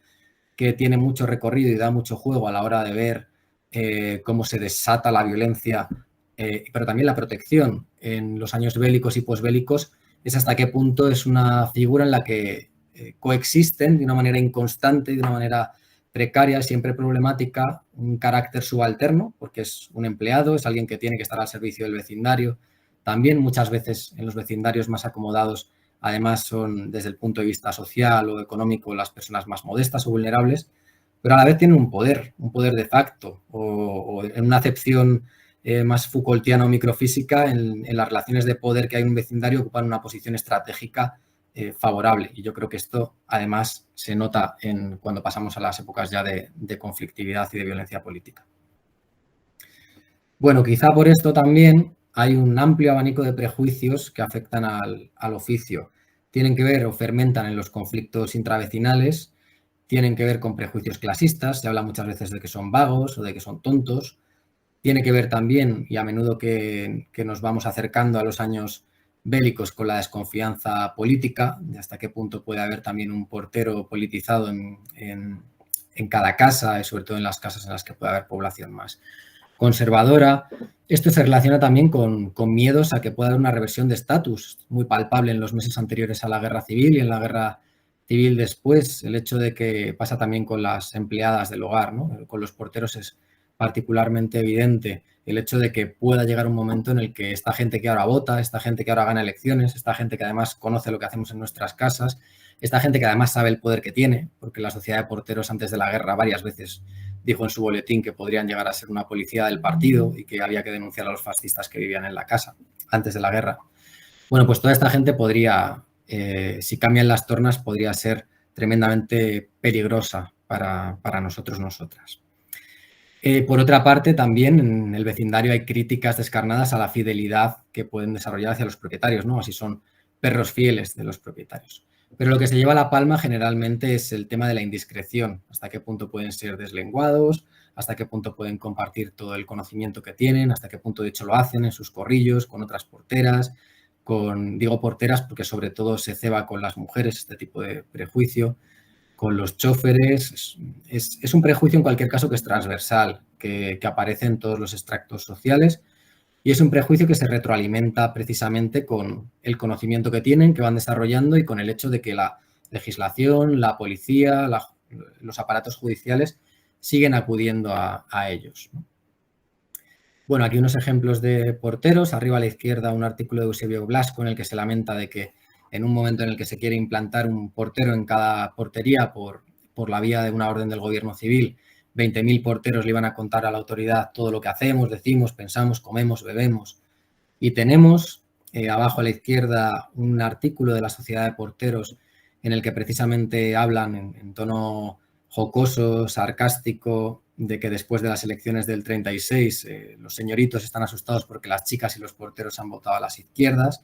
que tiene mucho recorrido y da mucho juego a la hora de ver cómo se desata la violencia, pero también la protección en los años bélicos y posbélicos, es hasta qué punto es una figura en la que coexisten de una manera inconstante, de una manera precaria, siempre problemática, un carácter subalterno, porque es un empleado, es alguien que tiene que estar al servicio del vecindario. También muchas veces en los vecindarios más acomodados, además son desde el punto de vista social o económico las personas más modestas o vulnerables, pero a la vez tienen un poder de facto o en una acepción más Foucaultiana o microfísica, en las relaciones de poder que hay en un vecindario ocupan una posición estratégica favorable. Y yo creo que esto, además, se nota cuando pasamos a las épocas ya de conflictividad y de violencia política. Bueno, quizá por esto también hay un amplio abanico de prejuicios que afectan al oficio. Tienen que ver o fermentan en los conflictos intravecinales, tienen que ver con prejuicios clasistas, se habla muchas veces de que son vagos o de que son tontos. Tiene que ver también, y a menudo que nos vamos acercando a los años bélicos, con la desconfianza política, de hasta qué punto puede haber también un portero politizado en cada casa y sobre todo en las casas en las que puede haber población más conservadora. Esto se relaciona también con miedos a que pueda haber una reversión de estatus muy palpable en los meses anteriores a la guerra civil y en la guerra civil después. El hecho de que pasa también con las empleadas del hogar, ¿no? Con los porteros es particularmente evidente el hecho de que pueda llegar un momento en el que esta gente que ahora vota, esta gente que ahora gana elecciones, esta gente que además conoce lo que hacemos en nuestras casas, esta gente que además sabe el poder que tiene, porque la sociedad de porteros antes de la guerra varias veces dijo en su boletín que podrían llegar a ser una policía del partido y que había que denunciar a los fascistas que vivían en la casa antes de la guerra. Bueno, pues toda esta gente podría, si cambian las tornas, podría ser tremendamente peligrosa para nosotros, nosotras. Por otra parte, también en el vecindario hay críticas descarnadas a la fidelidad que pueden desarrollar hacia los propietarios, ¿no? Así son perros fieles de los propietarios. Pero lo que se lleva la palma generalmente es el tema de la indiscreción, hasta qué punto pueden ser deslenguados, hasta qué punto pueden compartir todo el conocimiento que tienen, hasta qué punto de hecho lo hacen en sus corrillos, con otras porteras, digo porteras porque sobre todo se ceba con las mujeres este tipo de prejuicio, con los choferes. Es un prejuicio en cualquier caso que es transversal, que aparece en todos los extractos sociales y es un prejuicio que se retroalimenta precisamente con el conocimiento que tienen, que van desarrollando y con el hecho de que la legislación, la policía, los aparatos judiciales siguen acudiendo a ellos, ¿no? Bueno, aquí unos ejemplos de porteros. Arriba a la izquierda un artículo de Eusebio Blasco en el que se lamenta de que en un momento en el que se quiere implantar un portero en cada portería por la vía de una orden del gobierno civil, 20.000 porteros le iban a contar a la autoridad todo lo que hacemos, decimos, pensamos, comemos, bebemos. Y tenemos abajo a la izquierda un artículo de la Sociedad de Porteros en el que precisamente hablan en tono jocoso, sarcástico, de que después de las elecciones del 36 los señoritos están asustados porque las chicas y los porteros han votado a las izquierdas.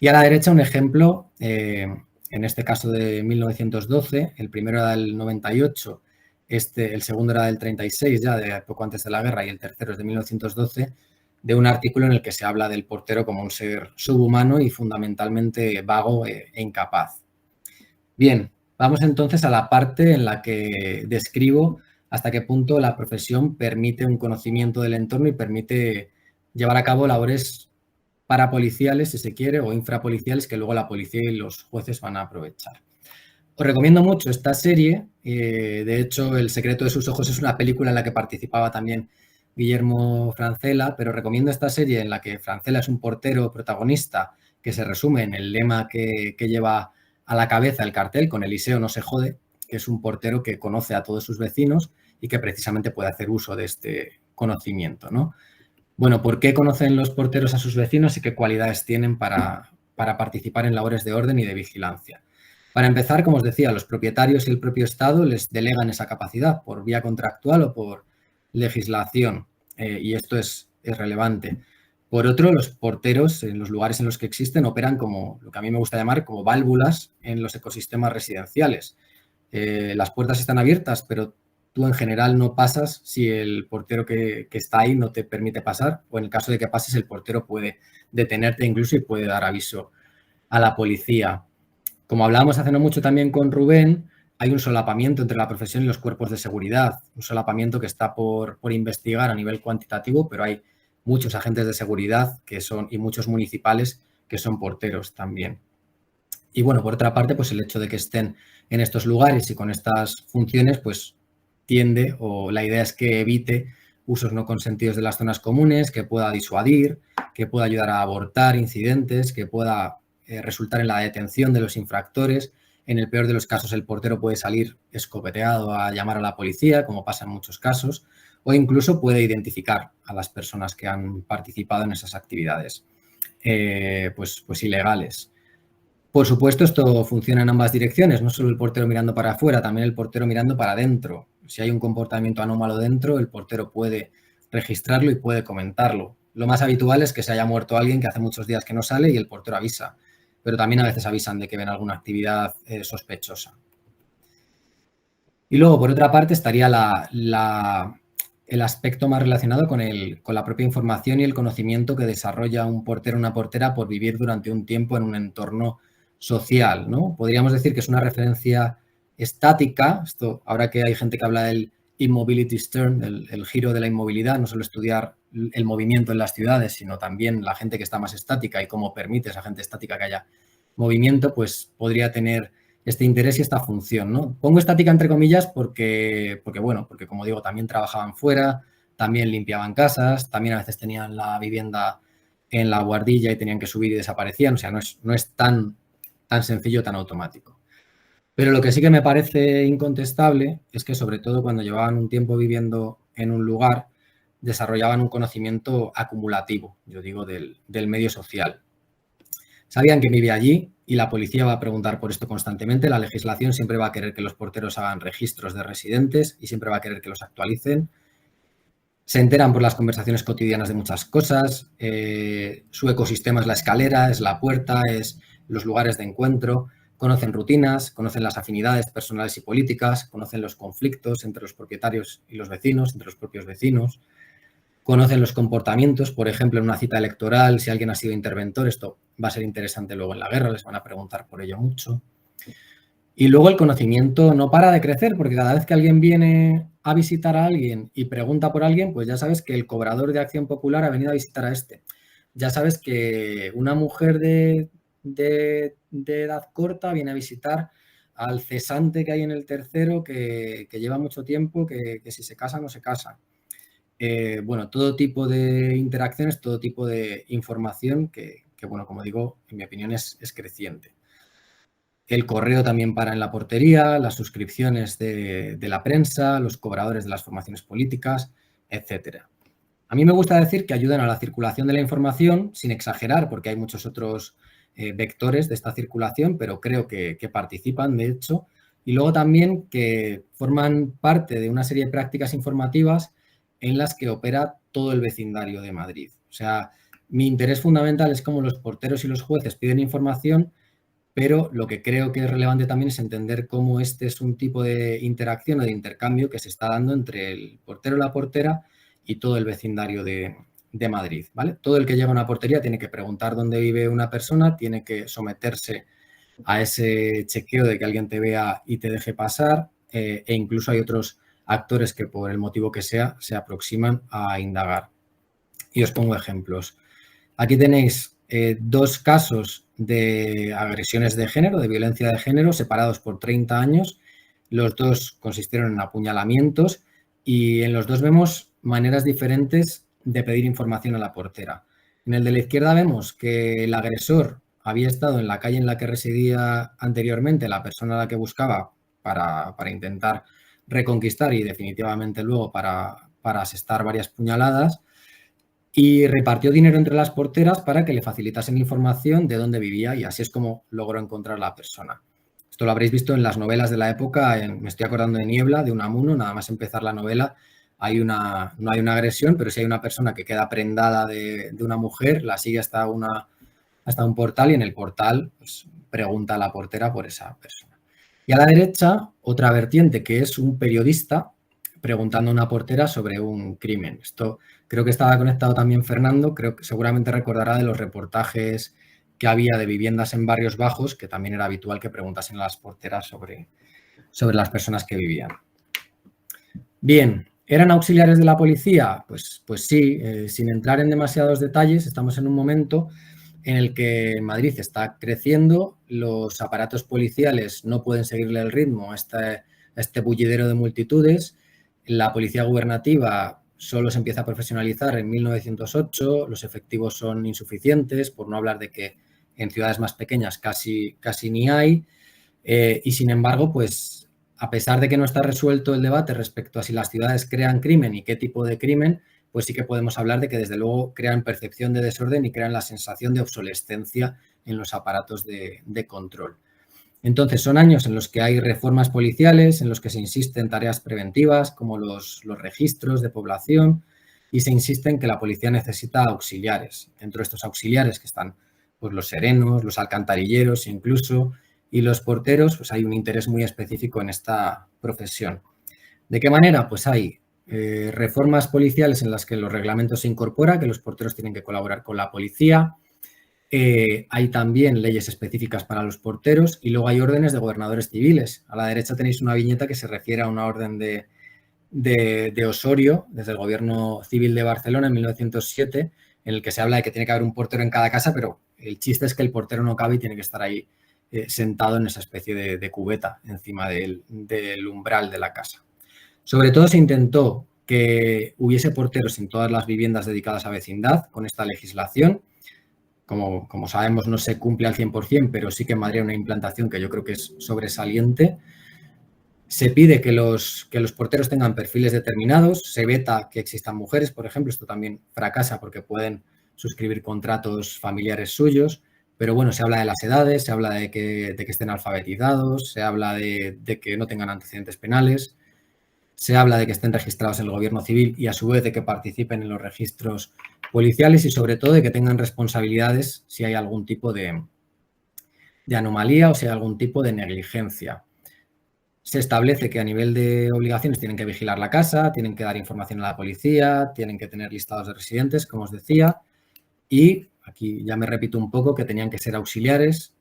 Y a la derecha un ejemplo, en este caso de 1912, el primero era del 98, el segundo era del 36, ya de poco antes de la guerra, y el tercero es de 1912, de un artículo en el que se habla del portero como un ser subhumano y fundamentalmente vago e incapaz. Bien, vamos entonces a la parte en la que describo hasta qué punto la profesión permite un conocimiento del entorno y permite llevar a cabo labores parapoliciales, si se quiere, o infrapoliciales que luego la policía y los jueces van a aprovechar. Os recomiendo mucho esta serie. De hecho, El secreto de sus ojos es una película en la que participaba también Guillermo Francella, pero recomiendo esta serie en la que Francella es un portero protagonista que se resume en el lema que lleva a la cabeza el cartel, con Eliseo no se jode, que es un portero que conoce a todos sus vecinos y que precisamente puede hacer uso de este conocimiento, ¿no? Bueno, ¿por qué conocen los porteros a sus vecinos y qué cualidades tienen para participar en labores de orden y de vigilancia? Para empezar, como os decía, los propietarios y el propio Estado les delegan esa capacidad por vía contractual o por legislación, y esto es relevante. Por otro, los porteros, en los lugares en los que existen, operan como lo que a mí me gusta llamar como válvulas en los ecosistemas residenciales. Las puertas están abiertas, pero tú en general no pasas si el portero que está ahí no te permite pasar, o en el caso de que pases, el portero puede detenerte incluso y puede dar aviso a la policía. Como hablábamos hace no mucho también con Rubén, hay un solapamiento entre la profesión y los cuerpos de seguridad, un solapamiento que está por investigar a nivel cuantitativo, pero hay muchos agentes de seguridad que son, y muchos municipales que son porteros también. Y bueno, por otra parte, pues el hecho de que estén en estos lugares y con estas funciones, pues tiende, o la idea es que evite usos no consentidos de las zonas comunes, que pueda disuadir, que pueda ayudar a abortar incidentes, que pueda resultar en la detención de los infractores. En el peor de los casos, el portero puede salir escopeteado a llamar a la policía, como pasa en muchos casos, o incluso puede identificar a las personas que han participado en esas actividades pues ilegales. Por supuesto, esto funciona en ambas direcciones, no solo el portero mirando para afuera, también el portero mirando para adentro. Si hay un comportamiento anómalo dentro, el portero puede registrarlo y puede comentarlo. Lo más habitual es que se haya muerto alguien que hace muchos días que no sale y el portero avisa, pero también a veces avisan de que ven alguna actividad sospechosa. Y luego, por otra parte, estaría el aspecto más relacionado con la propia información y el conocimiento que desarrolla un portero o una portera por vivir durante un tiempo en un entorno social, ¿no? Podríamos decir que es una referencia estática, esto, ahora que hay gente que habla del immobility turn, el giro de la inmovilidad, no solo estudiar el movimiento en las ciudades, sino también la gente que está más estática y cómo permite a esa gente estática que haya movimiento, pues podría tener este interés y esta función, ¿no? Pongo estática entre comillas porque como digo, también trabajaban fuera, también limpiaban casas, también a veces tenían la vivienda en la buhardilla y tenían que subir y desaparecían, o sea, no es tan sencillo, tan automático. Pero lo que sí que me parece incontestable es que, sobre todo cuando llevaban un tiempo viviendo en un lugar, desarrollaban un conocimiento acumulativo, yo digo, del medio social. Sabían que vivía allí y la policía va a preguntar por esto constantemente. La legislación siempre va a querer que los porteros hagan registros de residentes y siempre va a querer que los actualicen. Se enteran por las conversaciones cotidianas de muchas cosas. Su ecosistema es la escalera, es la puerta, es los lugares de encuentro. Conocen rutinas, conocen las afinidades personales y políticas, conocen los conflictos entre los propietarios y los vecinos, entre los propios vecinos. Conocen los comportamientos, por ejemplo, en una cita electoral, si alguien ha sido interventor, esto va a ser interesante luego en la guerra, les van a preguntar por ello mucho. Y luego el conocimiento no para de crecer, porque cada vez que alguien viene a visitar a alguien y pregunta por alguien, pues ya sabes que el cobrador de Acción Popular ha venido a visitar a este. Ya sabes que una mujer de edad corta viene a visitar al cesante que hay en el tercero, que lleva mucho tiempo, que si se casa no se casa. Todo tipo de interacciones, todo tipo de información que como digo, en mi opinión es creciente. El correo también para en la portería, las suscripciones de la prensa, los cobradores de las formaciones políticas, etcétera. A mí me gusta decir que ayudan a la circulación de la información, sin exagerar, porque hay muchos otros vectores de esta circulación, pero creo que participan, de hecho, y luego también que forman parte de una serie de prácticas informativas en las que opera todo el vecindario de Madrid. O sea, mi interés fundamental es cómo los porteros y los jueces piden información, pero lo que creo que es relevante también es entender cómo este es un tipo de interacción o de intercambio que se está dando entre el portero o la portera y todo el vecindario de Madrid, ¿vale? Todo el que llega a una portería tiene que preguntar dónde vive una persona, tiene que someterse a ese chequeo de que alguien te vea y te deje pasar, e incluso hay otros actores que, por el motivo que sea, se aproximan a indagar. Y os pongo ejemplos. Aquí tenéis dos casos de agresiones de género, de violencia de género, separados por 30 años. Los dos consistieron en apuñalamientos y en los dos vemos maneras diferentes de pedir información a la portera. En el de la izquierda vemos que el agresor había estado en la calle en la que residía anteriormente la persona a la que buscaba para intentar reconquistar y definitivamente luego para asestar varias puñaladas, y repartió dinero entre las porteras para que le facilitasen información de dónde vivía y así es como logró encontrar a la persona. Esto lo habréis visto en las novelas de la época, me estoy acordando de Niebla, de Unamuno, nada más empezar la novela, no hay una agresión, pero si hay una persona que queda prendada de una mujer, la sigue hasta un portal y en el portal pues, pregunta a la portera por esa persona. Y a la derecha, otra vertiente que es un periodista preguntando a una portera sobre un crimen. Esto creo que estaba conectado también Fernando, creo que seguramente recordará de los reportajes que había de viviendas en barrios bajos, que también era habitual que preguntasen a las porteras sobre las personas que vivían. Bien, ¿eran auxiliares de la policía? Pues sí, sin entrar en demasiados detalles, estamos en un momento en el que Madrid está creciendo, los aparatos policiales no pueden seguirle el ritmo a este bullidero de multitudes, la policía gubernativa solo se empieza a profesionalizar en 1908, los efectivos son insuficientes, por no hablar de que en ciudades más pequeñas casi ni hay, y sin embargo, pues a pesar de que no está resuelto el debate respecto a si las ciudades crean crimen y qué tipo de crimen, pues sí que podemos hablar de que desde luego crean percepción de desorden y crean la sensación de obsolescencia en los aparatos de control. Entonces, son años en los que hay reformas policiales, en los que se insiste en tareas preventivas como los registros de población y se insiste en que la policía necesita auxiliares. Dentro de estos auxiliares que están pues, los serenos, los alcantarilleros incluso, y los porteros, pues hay un interés muy específico en esta profesión. ¿De qué manera? Pues hay reformas policiales en las que los reglamentos se incorpora, que los porteros tienen que colaborar con la policía. Hay también leyes específicas para los porteros y luego hay órdenes de gobernadores civiles. A la derecha tenéis una viñeta que se refiere a una orden de Osorio, desde el gobierno civil de Barcelona en 1907, en el que se habla de que tiene que haber un portero en cada casa, pero el chiste es que el portero no cabe y tiene que estar ahí sentado en esa especie de cubeta encima del umbral de la casa. Sobre todo se intentó que hubiese porteros en todas las viviendas dedicadas a vecindad con esta legislación. Como sabemos, no se cumple al 100%, pero sí que en Madrid hay una implantación que yo creo que es sobresaliente. Se pide que los porteros tengan perfiles determinados, se veta que existan mujeres, por ejemplo, esto también fracasa porque pueden suscribir contratos familiares suyos, pero bueno, se habla de las edades, se habla de que estén alfabetizados, se habla de que no tengan antecedentes penales, se habla de que estén registrados en el gobierno civil y a su vez de que participen en los registros policiales y sobre todo de que tengan responsabilidades si hay algún tipo de anomalía o si hay algún tipo de negligencia. Se establece que a nivel de obligaciones tienen que vigilar la casa, tienen que dar información a la policía, tienen que tener listados de residentes, como os decía, y aquí ya me repito un poco que tenían que ser auxiliares,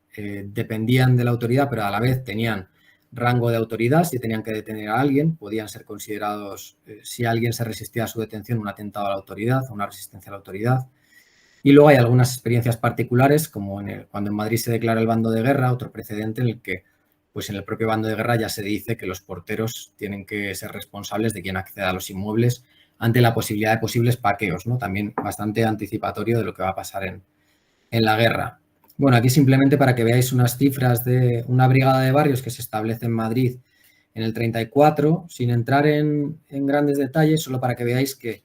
dependían de la autoridad, pero a la vez tenían rango de autoridad, si tenían que detener a alguien, podían ser considerados, si alguien se resistía a su detención, un atentado a la autoridad, una resistencia a la autoridad. Y luego hay algunas experiencias particulares, como cuando en Madrid se declara el bando de guerra, otro precedente en el que pues en el propio bando de guerra ya se dice que los porteros tienen que ser responsables de quien acceda a los inmuebles ante la posibilidad de posibles paqueos, ¿no? También bastante anticipatorio de lo que va a pasar en la guerra. Bueno, aquí simplemente para que veáis unas cifras de una brigada de barrios que se establece en Madrid en el 34, sin entrar en grandes detalles, solo para que veáis que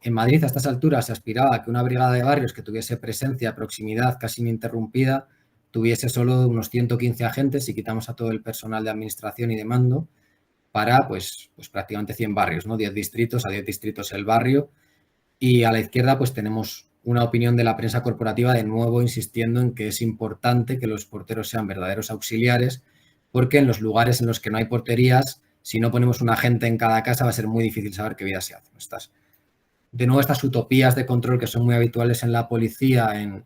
en Madrid a estas alturas se aspiraba a que una brigada de barrios que tuviese presencia, proximidad casi ininterrumpida, tuviese solo unos 115 agentes si quitamos a todo el personal de administración y de mando para pues prácticamente 100 barrios, ¿no? 10 distritos, a 10 distritos el barrio. Y a la izquierda pues tenemos una opinión de la prensa corporativa de nuevo insistiendo en que es importante que los porteros sean verdaderos auxiliares porque en los lugares en los que no hay porterías, si no ponemos un agente en cada casa va a ser muy difícil saber qué vida se hace. De nuevo, estas utopías de control que son muy habituales en la policía en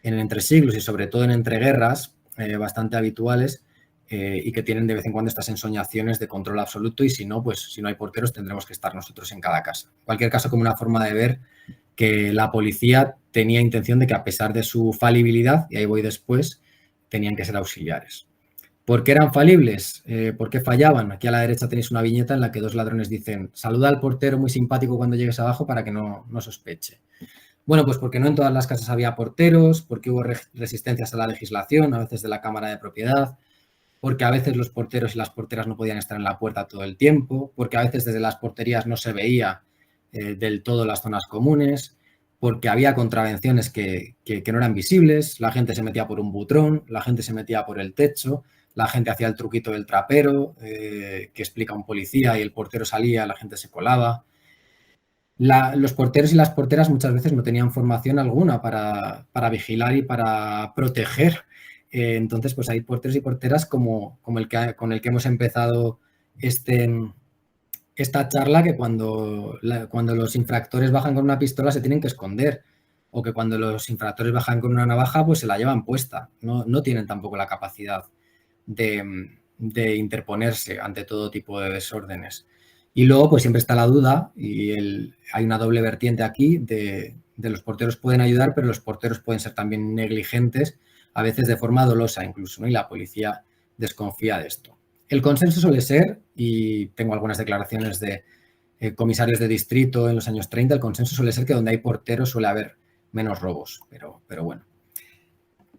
entresiglos y sobre todo en entreguerras, bastante habituales y que tienen de vez en cuando estas ensoñaciones de control absoluto y si no, pues si no hay porteros tendremos que estar nosotros en cada casa. En cualquier caso, como una forma de ver que la policía tenía intención de que a pesar de su falibilidad, y ahí voy después, tenían que ser auxiliares. ¿Por qué eran falibles? ¿Por qué fallaban? Aquí a la derecha tenéis una viñeta en la que dos ladrones dicen saluda al portero muy simpático cuando llegues abajo para que no sospeche. Bueno, pues porque no en todas las casas había porteros, porque hubo resistencias a la legislación, a veces de la Cámara de Propiedad, porque a veces los porteros y las porteras no podían estar en la puerta todo el tiempo, porque a veces desde las porterías no se veía del todo las zonas comunes, porque había contravenciones que no eran visibles, la gente se metía por un butrón, la gente se metía por el techo, la gente hacía el truquito del trapero, que explica un policía y el portero salía, la gente se colaba. Los porteros y las porteras muchas veces no tenían formación alguna para vigilar y para proteger. Entonces, pues hay porteros y porteras como con el que hemos empezado este esta charla que cuando los infractores bajan con una pistola se tienen que esconder, o que cuando los infractores bajan con una navaja pues se la llevan puesta. No tienen tampoco la capacidad de interponerse ante todo tipo de desórdenes. Y luego pues siempre está la duda y hay una doble vertiente aquí de los porteros pueden ayudar, pero los porteros pueden ser también negligentes, a veces de forma dolosa incluso, ¿no? Y la policía desconfía de esto. El consenso suele ser, y tengo algunas declaraciones de comisarios de distrito en los años 30, el consenso suele ser que donde hay porteros suele haber menos robos, pero bueno.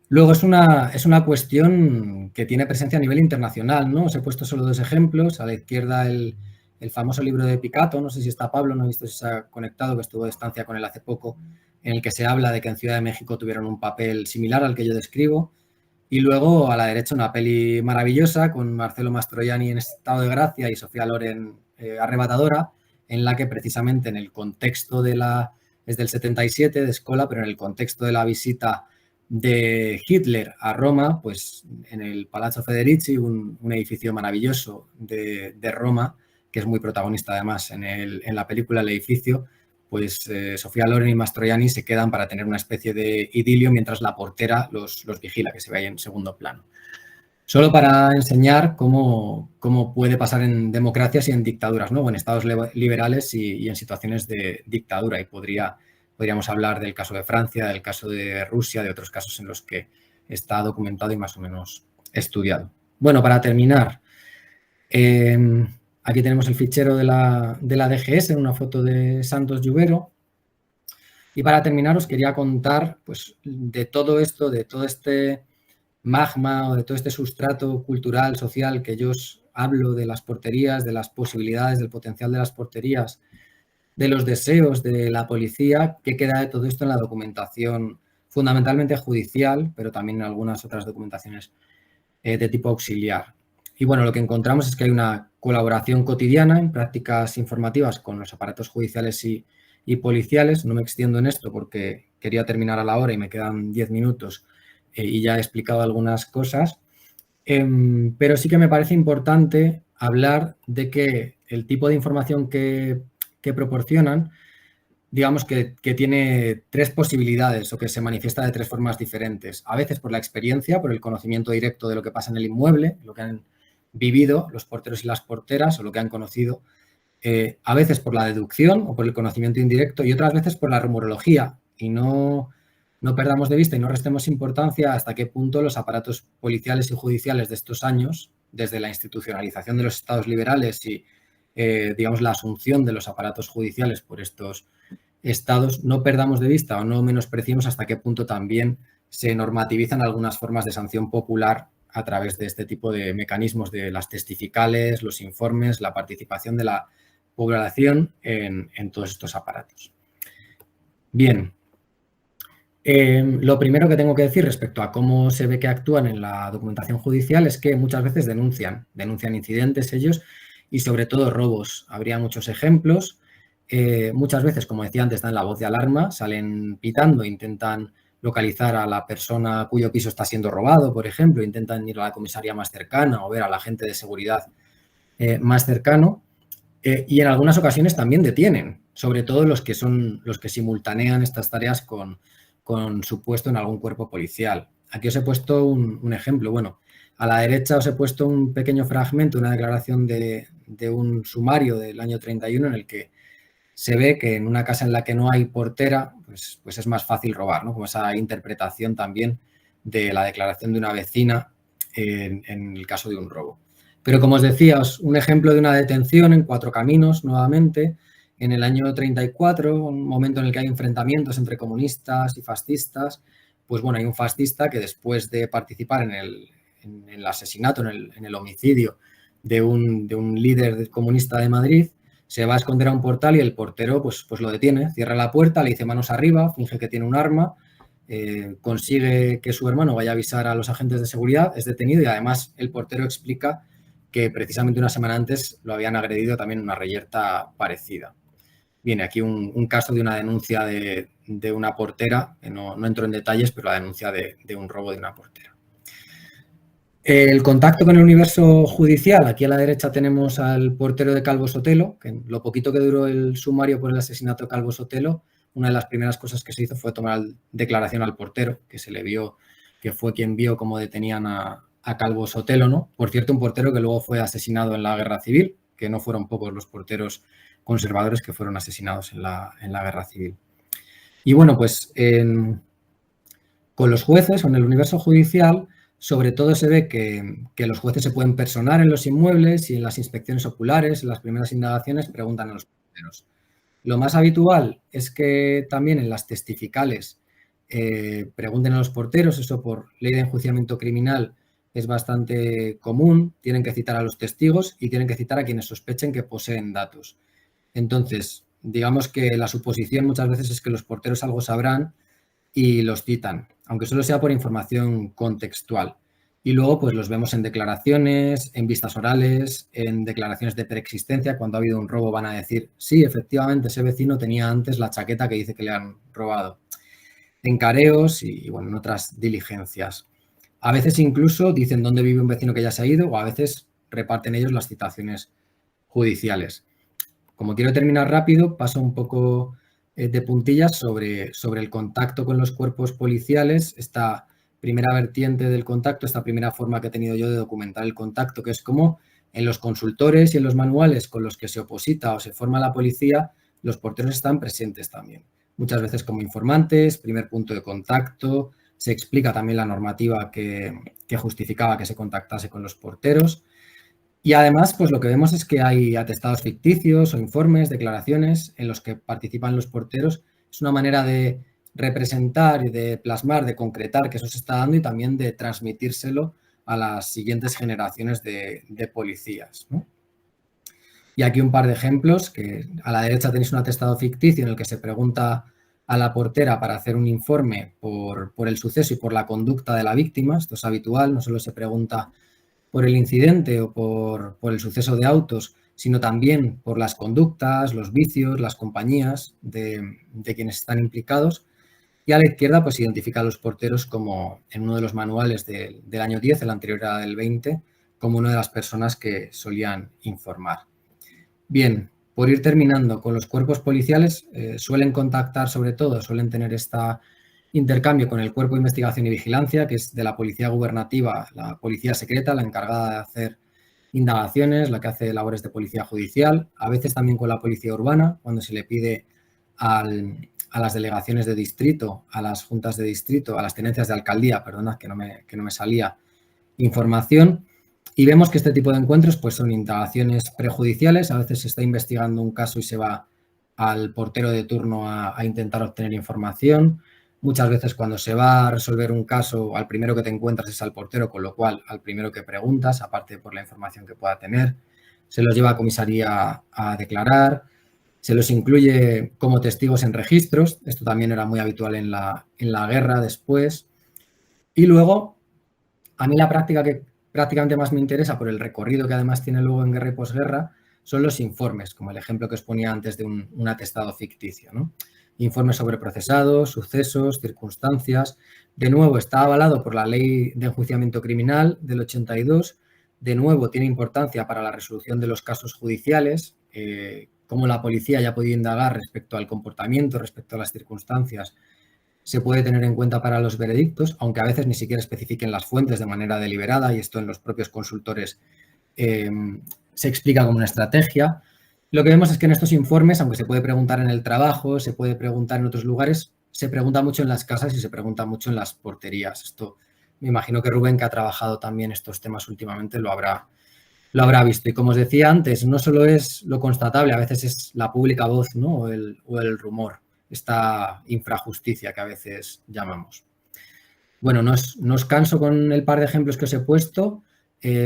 Luego es una cuestión que tiene presencia a nivel internacional, ¿no? Os he puesto solo 2 ejemplos. A la izquierda el famoso libro de Picato, no sé si está Pablo, no he visto si se ha conectado, que estuvo de estancia con él hace poco, en el que se habla de que en Ciudad de México tuvieron un papel similar al que yo describo. Y luego a la derecha una peli maravillosa con Marcelo Mastroianni en estado de gracia y Sofía Loren arrebatadora, en la que precisamente en el contexto es del 77 de Scola, pero en el contexto de la visita de Hitler a Roma, pues en el Palazzo Federici, un edificio maravilloso de Roma, que es muy protagonista además en la película El edificio, pues Sofía Loren y Mastroianni se quedan para tener una especie de idilio mientras la portera los vigila, que se ve ahí en segundo plano. Solo para enseñar cómo puede pasar en democracias y en dictaduras, ¿no? O en estados liberales y en situaciones de dictadura. Y podríamos hablar del caso de Francia, del caso de Rusia, de otros casos en los que está documentado y más o menos estudiado. Bueno, para terminar, aquí tenemos el fichero de la DGS, una foto de Santos Lluvero. Y para terminar os quería contar pues, de todo esto, de todo este magma o de todo este sustrato cultural, social que yo os hablo de las porterías, de las posibilidades, del potencial de las porterías, de los deseos de la policía, qué queda de todo esto en la documentación fundamentalmente judicial, pero también en algunas otras documentaciones de tipo auxiliar. Y bueno, lo que encontramos es que hay una colaboración cotidiana en prácticas informativas con los aparatos judiciales y policiales. No me extiendo en esto porque quería terminar a la hora y me quedan 10 minutos y ya he explicado algunas cosas. Pero sí que me parece importante hablar de que el tipo de información que proporcionan, digamos que tiene 3 posibilidades o que se manifiesta de 3 formas diferentes. A veces por la experiencia, por el conocimiento directo de lo que pasa en el inmueble, lo que han vivido los porteros y las porteras o lo que han conocido. A veces por la deducción o por el conocimiento indirecto y otras veces por la rumorología. Y no perdamos de vista y no restemos importancia hasta qué punto los aparatos policiales y judiciales de estos años, desde la institucionalización de los estados liberales y, digamos, la asunción de los aparatos judiciales por estos estados, no perdamos de vista o no menospreciemos hasta qué punto también se normativizan algunas formas de sanción popular a través de este tipo de mecanismos de las testificales, los informes, la participación de la población en todos estos aparatos. Bien, lo primero que tengo que decir respecto a cómo se ve que actúan en la documentación judicial es que muchas veces denuncian incidentes ellos y sobre todo robos. Habría muchos ejemplos. Muchas veces, como decía antes, dan la voz de alarma, salen pitando, intentan localizar a la persona cuyo piso está siendo robado, por ejemplo, intentan ir a la comisaría más cercana o ver al agente de seguridad más cercano. Y en algunas ocasiones también detienen, sobre todo los que simultanean estas tareas con su puesto en algún cuerpo policial. Aquí os he puesto un ejemplo. Bueno, a la derecha os he puesto un pequeño fragmento, una declaración de un sumario del año 31 en el que se ve que en una casa en la que no hay portera, pues es más fácil robar, ¿no? Como esa interpretación también de la declaración de una vecina en el caso de un robo. Pero como os decía, un ejemplo de una detención en Cuatro Caminos, nuevamente, en el año 34, un momento en el que hay enfrentamientos entre comunistas y fascistas, pues bueno, hay un fascista que después de participar en el asesinato, en el homicidio de un líder comunista de Madrid, se va a esconder a un portal y el portero pues lo detiene, cierra la puerta, le dice manos arriba, finge que tiene un arma, consigue que su hermano vaya a avisar a los agentes de seguridad, es detenido y además el portero explica que precisamente una semana antes lo habían agredido también en una reyerta parecida. Viene aquí un caso de una denuncia de una portera, que no entro en detalles, pero la denuncia de un robo de una portera. El contacto con el universo judicial, aquí a la derecha tenemos al portero de Calvo Sotelo, que en lo poquito que duró el sumario por el asesinato de Calvo Sotelo, una de las primeras cosas que se hizo fue tomar declaración al portero, que se le vio, que fue quien vio cómo detenían a Calvo Sotelo, ¿no? Por cierto, un portero que luego fue asesinado en la Guerra Civil, que no fueron pocos los porteros conservadores que fueron asesinados en la Guerra Civil. Y bueno, pues con los jueces o en el universo judicial, sobre todo se ve que los jueces se pueden personar en los inmuebles y en las inspecciones oculares, en las primeras indagaciones, preguntan a los porteros. Lo más habitual es que también en las testificales pregunten a los porteros, eso por ley de enjuiciamiento criminal es bastante común, tienen que citar a los testigos y tienen que citar a quienes sospechen que poseen datos. Entonces, digamos que la suposición muchas veces es que los porteros algo sabrán y los citan, aunque solo sea por información contextual. Y luego pues los vemos en declaraciones, en vistas orales, en declaraciones de preexistencia. Cuando ha habido un robo van a decir, sí, efectivamente, ese vecino tenía antes la chaqueta que dice que le han robado. En careos y bueno, en otras diligencias. A veces incluso dicen dónde vive un vecino que ya se ha ido o a veces reparten ellos las citaciones judiciales. Como quiero terminar rápido, paso un poco de puntillas sobre el contacto con los cuerpos policiales, esta primera vertiente del contacto, esta primera forma que he tenido yo de documentar el contacto, que es como en los consultores y en los manuales con los que se oposita o se forma la policía, los porteros están presentes también. Muchas veces como informantes, primer punto de contacto, se explica también la normativa que justificaba que se contactase con los porteros. Y además, pues lo que vemos es que hay atestados ficticios o informes, declaraciones en los que participan los porteros. Es una manera de representar y de plasmar, de concretar que eso se está dando y también de transmitírselo a las siguientes generaciones de policías, ¿no? Y aquí un par de ejemplos, que a la derecha tenéis un atestado ficticio en el que se pregunta a la portera para hacer un informe por el suceso y por la conducta de la víctima. Esto es habitual, no solo se pregunta por el incidente o por el suceso de autos, sino también por las conductas, los vicios, las compañías de quienes están implicados. Y a la izquierda, pues identifica a los porteros como en uno de los manuales del año 10, el anterior era del 20, como una de las personas que solían informar. Bien, por ir terminando, con los cuerpos policiales suelen contactar sobre todo, suelen tener este intercambio con el Cuerpo de Investigación y Vigilancia, que es de la Policía Gubernativa, la Policía Secreta, la encargada de hacer indagaciones, la que hace labores de policía judicial, a veces también con la Policía Urbana, cuando se le pide a las delegaciones de distrito, a las juntas de distrito, a las tenencias de alcaldía, perdona, que no me salía, información. Y vemos que este tipo de encuentros pues, son indagaciones prejudiciales. A veces se está investigando un caso y se va al portero de turno a intentar obtener información. Muchas veces cuando se va a resolver un caso, al primero que te encuentras es al portero, con lo cual al primero que preguntas, aparte por la información que pueda tener. Se los lleva a comisaría a declarar. Se los incluye como testigos en registros. Esto también era muy habitual en la guerra después. Y luego, a mí la práctica que prácticamente más me interesa por el recorrido que además tiene luego en guerra y posguerra son los informes, como el ejemplo que os ponía antes de un atestado ficticio, ¿no? Informes sobre procesados, sucesos, circunstancias. De nuevo, está avalado por la Ley de Enjuiciamiento Criminal del 82. De nuevo, tiene importancia para la resolución de los casos judiciales, cómo la policía ya ha podido indagar respecto al comportamiento, respecto a las circunstancias. Se puede tener en cuenta para los veredictos, aunque a veces ni siquiera especifiquen las fuentes de manera deliberada, y esto en los propios consultores se explica como una estrategia. Lo que vemos es que en estos informes, aunque se puede preguntar en el trabajo, se puede preguntar en otros lugares, se pregunta mucho en las casas y se pregunta mucho en las porterías. Esto me imagino que Rubén, que ha trabajado también estos temas últimamente, lo habrá visto. Y como os decía antes, no solo es lo constatable, a veces es la pública voz, ¿no? o el rumor, esta infrajusticia que a veces llamamos. Bueno, no os canso con el par de ejemplos que os he puesto.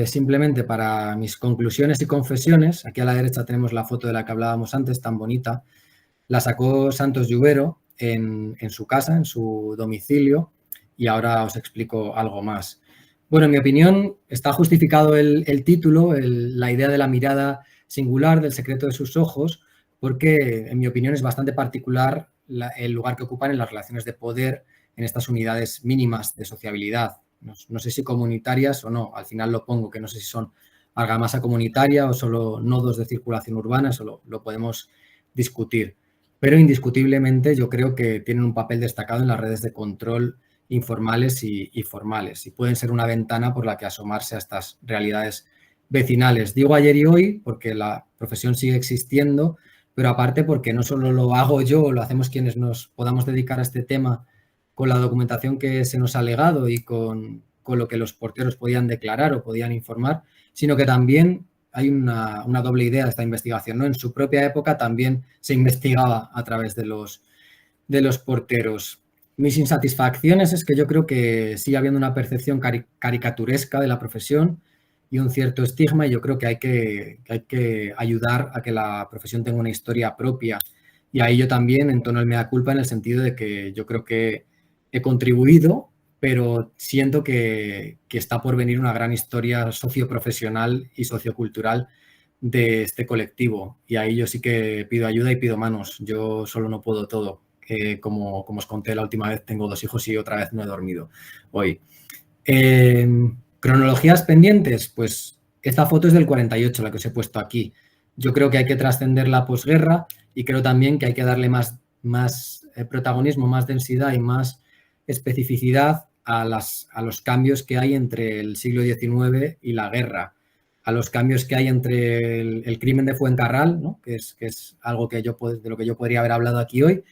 Simplemente para mis conclusiones y confesiones, aquí a la derecha tenemos la foto de la que hablábamos antes, tan bonita. La sacó Santos Lluvero en su casa, en su domicilio, y ahora os explico algo más. Bueno, en mi opinión, está justificado el título, la idea de la mirada singular, del secreto de sus ojos, porque en mi opinión es bastante particular el lugar que ocupan en las relaciones de poder en estas unidades mínimas de sociabilidad, no sé si comunitarias o no, al final lo pongo, que no sé si son argamasa comunitaria o solo nodos de circulación urbana, eso lo podemos discutir. Pero indiscutiblemente yo creo que tienen un papel destacado en las redes de control informales y formales y pueden ser una ventana por la que asomarse a estas realidades vecinales. Digo ayer y hoy porque la profesión sigue existiendo, pero aparte porque no solo lo hago yo, lo hacemos quienes nos podamos dedicar a este tema con la documentación que se nos ha legado y con lo que los porteros podían declarar o podían informar, sino que también hay una doble idea de esta investigación, ¿no? En su propia época también se investigaba a través de los porteros. Mis insatisfacciones es que yo creo que sigue habiendo una percepción caricaturesca de la profesión y un cierto estigma, y yo creo que hay que ayudar a que la profesión tenga una historia propia. Y ahí yo también entono el mea culpa en el sentido de que yo creo que he contribuido, pero siento que está por venir una gran historia socioprofesional y sociocultural de este colectivo. Y ahí yo sí que pido ayuda y pido manos. Yo solo no puedo todo. Como os conté la última vez, tengo 2 hijos y otra vez no he dormido hoy. Cronologías pendientes, pues esta foto es del 48, la que os he puesto aquí. Yo creo que hay que trascender la posguerra y creo también que hay que darle más protagonismo, más densidad y más especificidad a los cambios que hay entre el siglo XIX y la guerra, a los cambios que hay entre el crimen de Fuencarral, ¿no? que es algo de lo que yo podría haber hablado aquí hoy,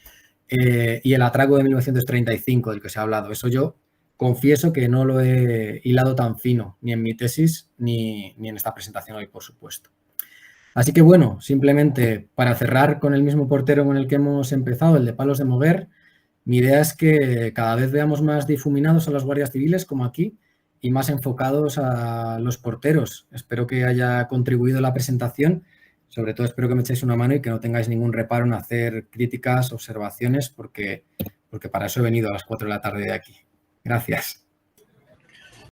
y el atraco de 1935 del que se ha hablado. Eso yo confieso que no lo he hilado tan fino, ni en mi tesis ni en esta presentación hoy, por supuesto. Así que bueno, simplemente para cerrar con el mismo portero con el que hemos empezado, el de Palos de Moguer, mi idea es que cada vez veamos más difuminados a los guardias civiles como aquí y más enfocados a los porteros. Espero que haya contribuido la presentación. Sobre todo espero que me echéis una mano y que no tengáis ningún reparo en hacer críticas, observaciones, porque para eso he venido a las 4 de la tarde de aquí. Gracias.